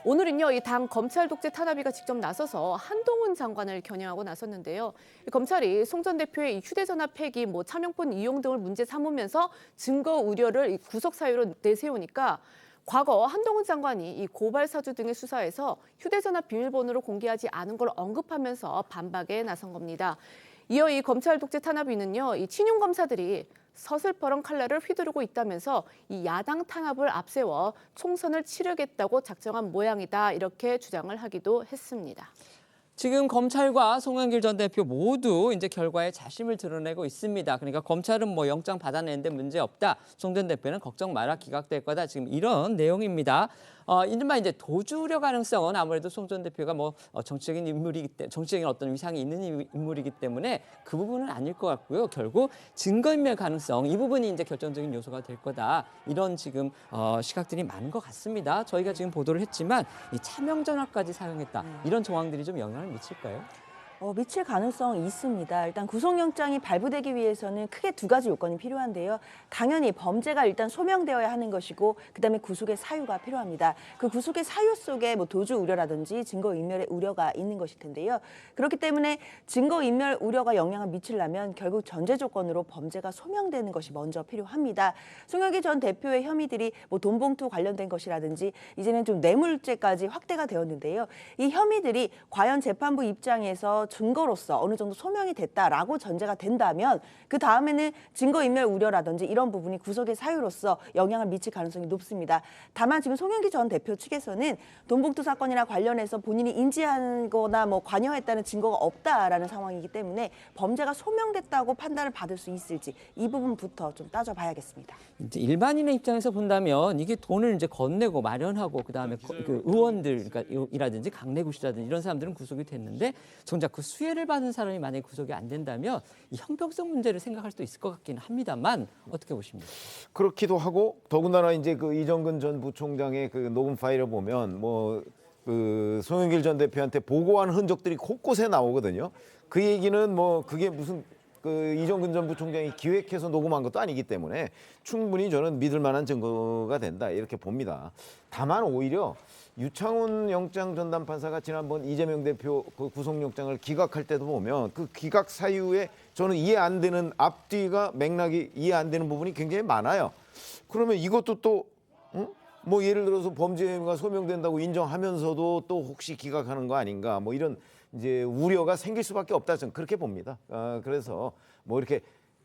오늘은요, 이 당 검찰 독재 탄압위가 직접 나서서 한동훈 장관을 겨냥하고 나섰는데요. 검찰이 송 전 대표의 휴대전화 폐기, 차명폰 이용 등을 문제 삼으면서 증거 우려를 구속 사유로 내세우니까 과거 한동훈 장관이 이 고발 사주 등의 수사에서 휴대전화 비밀번호를 공개하지 않은 걸 언급하면서 반박에 나선 겁니다. 이어 이 검찰 독재 탄압위는요, 이 친윤 검사들이 서슬퍼런 칼날을 휘두르고 있다면서 이 야당 탄압을 앞세워 총선을 치르겠다고 작정한 모양이다 이렇게 주장을 하기도 했습니다. 지금 검찰과 송영길 전 대표 모두 이제 결과에 자심을 드러내고 있습니다. 그러니까 검찰은 영장 받아내는데 문제 없다. 송 전 대표는 걱정 마라, 기각될 거다. 지금 이런 내용입니다. 이른바 이제 도주 우려 가능성은 아무래도 송 전 대표가 정치적인 인물이기 때문에 정치적인 어떤 위상이 있는 인물이기 때문에 그 부분은 아닐 것 같고요. 결국 증거인멸 가능성 이 부분이 이제 결정적인 요소가 될 거다. 이런 지금 시각들이 많은 것 같습니다. 저희가 지금 보도를 했지만 이 차명 전화까지 사용했다. 이런 정황들이 좀 영향을 미칠까요? 미칠 가능성이 있습니다. 일단 구속영장이 발부되기 위해서는 크게 두 가지 요건이 필요한데요. 당연히 범죄가 일단 소명되어야 하는 것이고 그다음에 구속의 사유가 필요합니다. 그 구속의 사유 속에 도주 우려라든지 증거인멸의 우려가 있는 것일 텐데요. 그렇기 때문에 증거인멸 우려가 영향을 미치려면 결국 전제 조건으로 범죄가 소명되는 것이 먼저 필요합니다. 송영길 전 대표의 혐의들이 돈봉투 관련된 것이라든지 이제는 좀 뇌물죄까지 확대가 되었는데요. 이 혐의들이 과연 재판부 입장에서 증거로서 어느 정도 소명이 됐다라고 전제가 된다면 그 다음에는 증거인멸 우려라든지 이런 부분이 구속의 사유로서 영향을 미칠 가능성이 높습니다. 다만 지금 송영길 전 대표 측에서는 돈봉투 사건이나 관련해서 본인이 인지하거나 관여했다는 증거가 없다라는 상황이기 때문에 범죄가 소명됐다고 판단을 받을 수 있을지 이 부분부터 좀 따져봐야겠습니다. 이제 일반인의 입장에서 본다면 이게 돈을 이제 건네고 마련하고 그다음에 그 의원들 이라든지 강내구시라든지 이런 사람들은 구속이 됐는데 정작 그 수혜를 받은 사람이 만약에 구속이 안 된다면 이 형평성 문제를 생각할 수도 있을 것 같기는 합니다만 어떻게 보십니까? 그렇기도 하고 더군다나 이제 그 이정근 전 부총장의 그 녹음 파일을 보면 그 송영길 전 대표한테 보고한 흔적들이 곳곳에 나오거든요. 그 얘기는 그게 무슨 그 이정근 전 부총장이 기획해서 녹음한 것도 아니기 때문에 충분히 저는 믿을 만한 증거가 된다 이렇게 봅니다. 다만 오히려 유창훈 영장 전담 판사가 지난번 이재명 대표 그 구속영장을 기각할 때도 보면 그 기각 사유에 저는 이해 안 되는 앞뒤가 맥락이 이해 안 되는 부분이 굉장히 많아요. 그러면 이것도 또 예를 들어서 범죄가 소명된다고 인정하면서도 또 혹시 기각하는 거 아닌가 이런 이제 우려가 생길 수밖에 없다 저는 그렇게 봅니다. 그래서 이렇게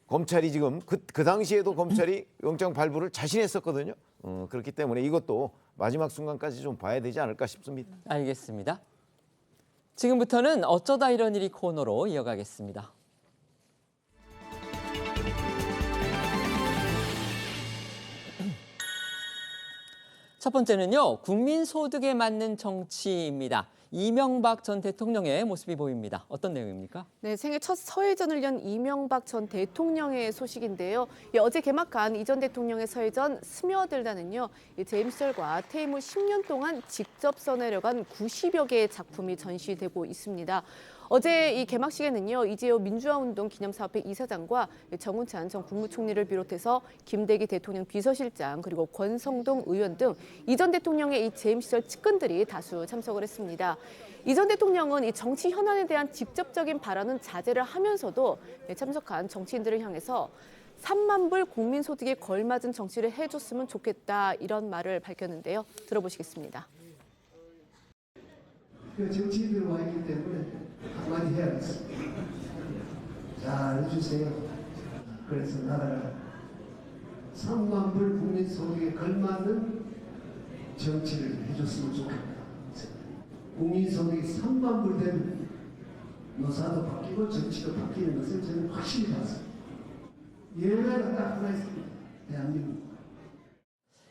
검찰이 지금 그 당시에도 검찰이 영장 발부를 자신했었거든요. 그렇기 때문에 이것도 마지막 순간까지 좀 봐야 되지 않을까 싶습니다. 알겠습니다. 지금부터는 어쩌다 이런 일이 코너로 이어가겠습니다. 첫 번째는요, 국민소득에 맞는 정치입니다. 이명박 전 대통령의 모습이 보입니다. 어떤 내용입니까? 네, 생애 첫 서해전을 연 이명박 전 대통령의 소식인데요. 어제 개막한 이 전 대통령의 서해전 스며들다는요, 재임 시절과 퇴임 후 10년 동안 직접 써내려간 90여 개의 작품이 전시되고 있습니다. 어제 이 개막식에는요, 이재호 민주화운동 기념사업회 이사장과 정운찬 전 국무총리를 비롯해서 김대기 대통령 비서실장 그리고 권성동 의원 등 이 전 대통령의 이 재임 시절 측근들이 다수 참석을 했습니다. 이 전 대통령은 이 정치 현안에 대한 직접적인 발언은 자제를 하면서도 참석한 정치인들을 향해서 3만 불 국민소득에 걸맞은 정치를 해줬으면 좋겠다 이런 말을 밝혔는데요. 들어보시겠습니다. 정치인들 와 있기 때문에 한마디 해야겠습니다. 잘 해주세요. 그래서 나라가 3만 불 국민소득에 걸맞는 정치를 해줬으면 좋겠다. 국민소득이 3만 불 되면 노사도 바뀌고 정치도 바뀌는 것을 저는 확실히 봤습니다. 예외가 딱 하나 있습니다. 대한민국.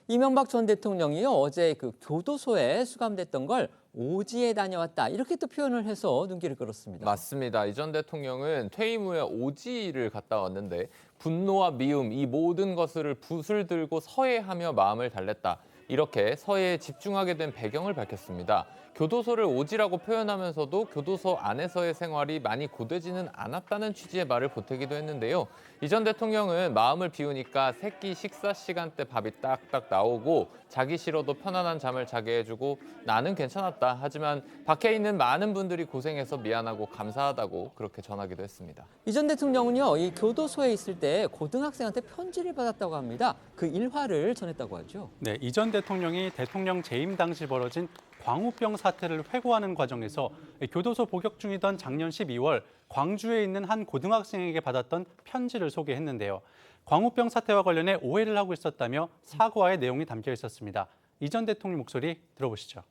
이명박 전 대통령이요, 어제 그 교도소에 수감됐던 걸 오지에 다녀왔다, 이렇게 또 표현을 해서 눈길을 끌었습니다. 맞습니다. 이 전 대통령은 퇴임 후에 오지를 갔다 왔는데 분노와 미움, 이 모든 것을 붓을 들고 서해하며 마음을 달랬다. 이렇게 서해에 집중하게 된 배경을 밝혔습니다. 교도소를 오지라고 표현하면서도 교도소 안에서의 생활이 많이 고되지는 않았다는 취지의 말을 보태기도 했는데요. 이 전 대통령은 마음을 비우니까 새끼 식사 시간 때 밥이 딱딱 나오고 자기 싫어도 편안한 잠을 자게 해주고 나는 괜찮았다. 하지만 밖에 있는 많은 분들이 고생해서 미안하고 감사하다고 그렇게 전하기도 했습니다. 이 전 대통령은요, 이 교도소에 있을 때 고등학생한테 편지를 받았다고 합니다. 그 일화를 전했다고 하죠. 네, 이 전 대통령이 대통령 재임 당시 벌어진 광우병 사태를 회고하는 과정에서 교도소 복역 중이던 작년 12월 광주에 있는 한 고등학생에게 받았던 편지를 소개했는데요. 광우병 사태와 관련해 오해를 하고 있었다며 사과의 내용이 담겨 있었습니다. 이 전 대통령 목소리 들어보시죠.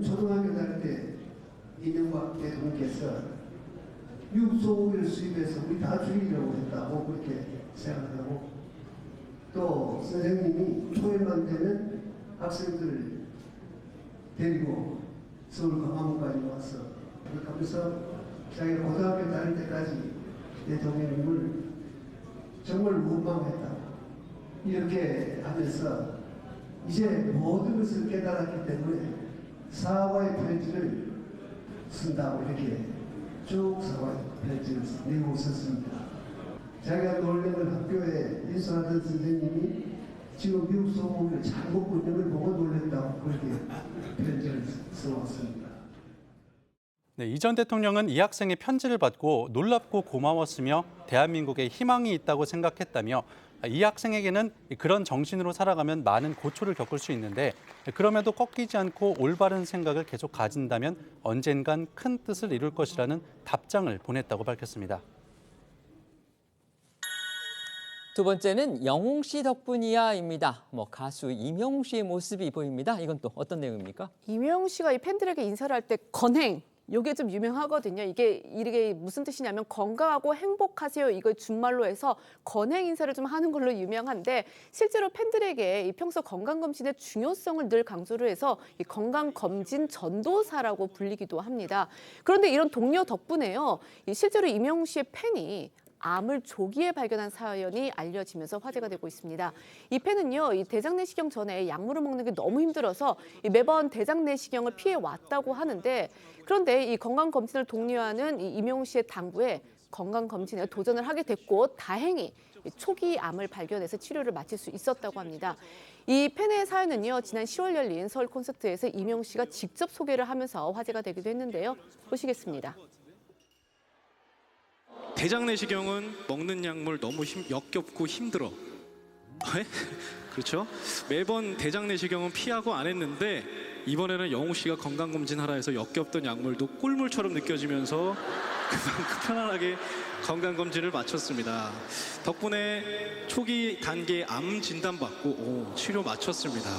초등학교 다닐 때 이명박 대통령께서 육소고기를 수입해서 우리 다 죽이려고 했다고 그렇게 생각하고, 또 선생님이 토요일만 되면 학생들을 데리고 서울 광화문까지 와서 그러면서 자기가 고등학교 다닐 때까지 대통령님을 정말 원망했다 이렇게 하면서 이제 모든 것을 깨달았기 때문에 사과의 편지를 쓴다고 이렇게 쭉 사과의 편지를 내고 있었습니다. 자기가 놀래는 학교에 인수하던 선생님이 지금 미국 소문을 잘 먹고 있는 걸 보고 놀랬다고 그렇게 편지를 써왔습니다. 네, 이 전 대통령은 이 학생의 편지를 받고 놀랍고 고마웠으며 대한민국에 희망이 있다고 생각했다며, 이 학생에게는 그런 정신으로 살아가면 많은 고초를 겪을 수 있는데 그럼에도 꺾이지 않고 올바른 생각을 계속 가진다면 언젠간 큰 뜻을 이룰 것이라는 답장을 보냈다고 밝혔습니다. 두 번째는 영웅 씨 덕분이야입니다. 가수 임영웅 씨의 모습이 보입니다. 이건 또 어떤 내용입니까? 임영웅 씨가 이 팬들에게 인사를 할 때 건행, 이게 좀 유명하거든요. 이게 무슨 뜻이냐면 건강하고 행복하세요. 이걸 준말로 해서 건행 인사를 좀 하는 걸로 유명한데, 실제로 팬들에게 이 평소 건강검진의 중요성을 늘 강조를 해서 이 건강검진 전도사라고 불리기도 합니다. 그런데 이런 동료 덕분에요, 실제로 임영웅 씨의 팬이 암을 조기에 발견한 사연이 알려지면서 화제가 되고 있습니다. 이 팬은요, 이 대장내시경 전에 약물을 먹는 게 너무 힘들어서 매번 대장내시경을 피해 왔다고 하는데, 그런데 이 건강검진을 독려하는 이 임영웅 씨의 당부에 건강검진에 도전을 하게 됐고 다행히 초기 암을 발견해서 치료를 마칠 수 있었다고 합니다. 이 팬의 사연은요, 지난 10월 열린 서울 콘서트에서 임영웅 씨가 직접 소개를 하면서 화제가 되기도 했는데요. 보시겠습니다. 대장내시경은 먹는 약물 너무 역겹고 힘들어. 그렇죠? 매번 대장내시경은 피하고 안 했는데 이번에는 영웅 씨가 건강검진하라 해서 역겹던 약물도 꿀물처럼 느껴지면서 그만큼 편안하게 건강검진을 마쳤습니다. 덕분에 초기 단계 암 진단받고 치료 마쳤습니다.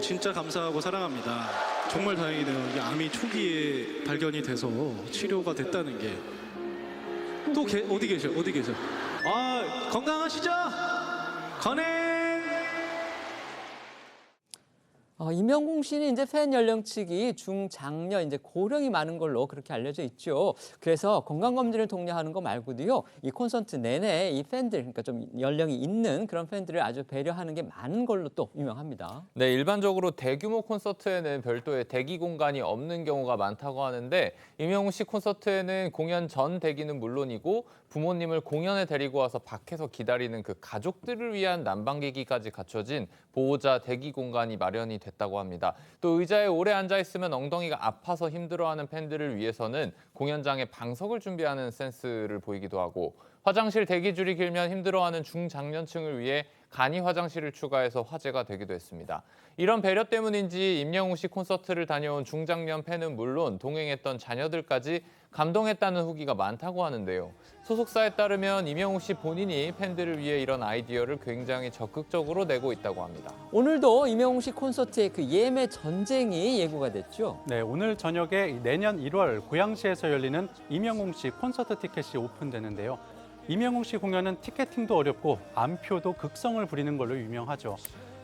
진짜 감사하고 사랑합니다. 정말 다행이네요. 이게 암이 초기에 발견이 돼서 치료가 됐다는 게. 또 어디 계셔? 건강하시죠? 건행! 임영웅 씨는 이제 팬 연령층이 중장년, 이제 고령이 많은 걸로 그렇게 알려져 있죠. 그래서 건강검진을 독려하는 거 말고도요, 이 콘서트 내내 이 팬들, 그러니까 좀 연령이 있는 그런 팬들을 아주 배려하는 게 많은 걸로 또 유명합니다. 네, 일반적으로 대규모 콘서트에는 별도의 대기 공간이 없는 경우가 많다고 하는데 임영웅 씨 콘서트에는 공연 전 대기는 물론이고 부모님을 공연에 데리고 와서 밖에서 기다리는 그 가족들을 위한 난방기기까지 갖춰진 보호자 대기 공간이 마련이 됐다고 합니다. 또 의자에 오래 앉아 있으면 엉덩이가 아파서 힘들어하는 팬들을 위해서는 공연장에 방석을 준비하는 센스를 보이기도 하고 화장실 대기줄이 길면 힘들어하는 중장년층을 위해 간이 화장실을 추가해서 화제가 되기도 했습니다. 이런 배려 때문인지 임영웅 씨 콘서트를 다녀온 중장년 팬은 물론 동행했던 자녀들까지 감동했다는 후기가 많다고 하는데요. 소속사에 따르면 임영웅 씨 본인이 팬들을 위해 이런 아이디어를 굉장히 적극적으로 내고 있다고 합니다. 오늘도 임영웅 씨 콘서트의 그 예매 전쟁이 예고가 됐죠. 네, 오늘 저녁에 내년 1월 고양시에서 열리는 임영웅 씨 콘서트 티켓이 오픈되는데요. 임영웅 씨 공연은 티켓팅도 어렵고 안표도 극성을 부리는 걸로 유명하죠.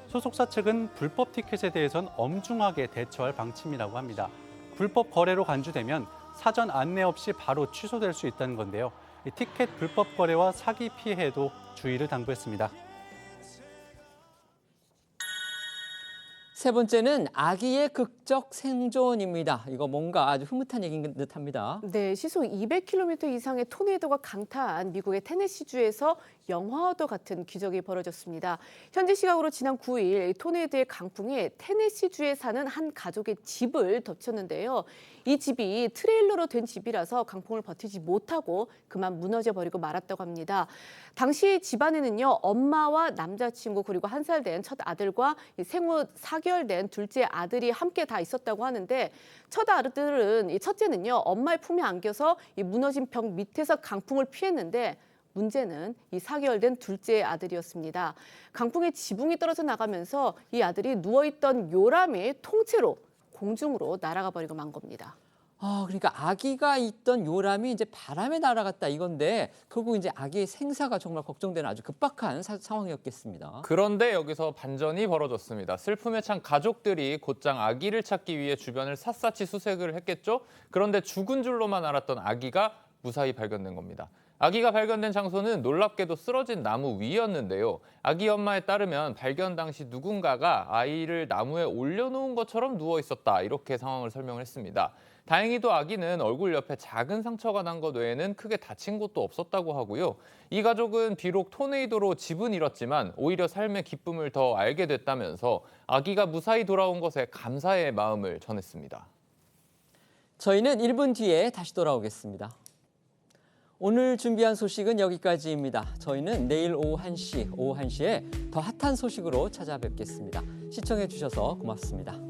소속사 측은 불법 티켓에 대해선 엄중하게 대처할 방침이라고 합니다. 불법 거래로 간주되면 사전 안내 없이 바로 취소될 수 있다는 건데요. 이 티켓 불법 거래와 사기 피해에도 주의를 당부했습니다. 세 번째는 아기의 극적 생존입니다. 이거 뭔가 아주 흐뭇한 얘기인 듯합니다. 네, 시속 200km 이상의 토네이도가 강타한 미국의 테네시주에서 영화와도 같은 기적이 벌어졌습니다. 현지 시각으로 지난 9일 토네이도의 강풍이 테네시주에 사는 한 가족의 집을 덮쳤는데요. 이 집이 트레일러로 된 집이라서 강풍을 버티지 못하고 그만 무너져 버리고 말았다고 합니다. 당시 집안에는요, 엄마와 남자친구 그리고 1살 된 첫 아들과 생후 4개월 된 둘째 아들이 함께 다 있었다고 하는데 첫 아들은 첫째는요, 엄마의 품에 안겨서 이 무너진 벽 밑에서 강풍을 피했는데 문제는 이 4개월 된 둘째 아들이었습니다. 강풍에 지붕이 떨어져 나가면서 이 아들이 누워있던 요람이 통째로 공중으로 날아가 버리고 만 겁니다. 그러니까 아기가 있던 요람이 이제 바람에 날아갔다 이건데 결국 이제 아기의 생사가 정말 걱정되는 아주 급박한 상황이었겠습니다. 그런데 여기서 반전이 벌어졌습니다. 슬픔에 찬 가족들이 곧장 아기를 찾기 위해 주변을 샅샅이 수색을 했겠죠. 그런데 죽은 줄로만 알았던 아기가 무사히 발견된 겁니다. 아기가 발견된 장소는 놀랍게도 쓰러진 나무 위였는데요. 아기 엄마에 따르면 발견 당시 누군가가 아이를 나무에 올려놓은 것처럼 누워 있었다. 이렇게 상황을 설명을 했습니다. 다행히도 아기는 얼굴 옆에 작은 상처가 난 것 외에는 크게 다친 곳도 없었다고 하고요. 이 가족은 비록 토네이도로 집은 잃었지만 오히려 삶의 기쁨을 더 알게 됐다면서 아기가 무사히 돌아온 것에 감사의 마음을 전했습니다. 저희는 1분 뒤에 다시 돌아오겠습니다. 오늘 준비한 소식은 여기까지입니다. 저희는 내일 오후 1시에 더 핫한 소식으로 찾아뵙겠습니다. 시청해 주셔서 고맙습니다.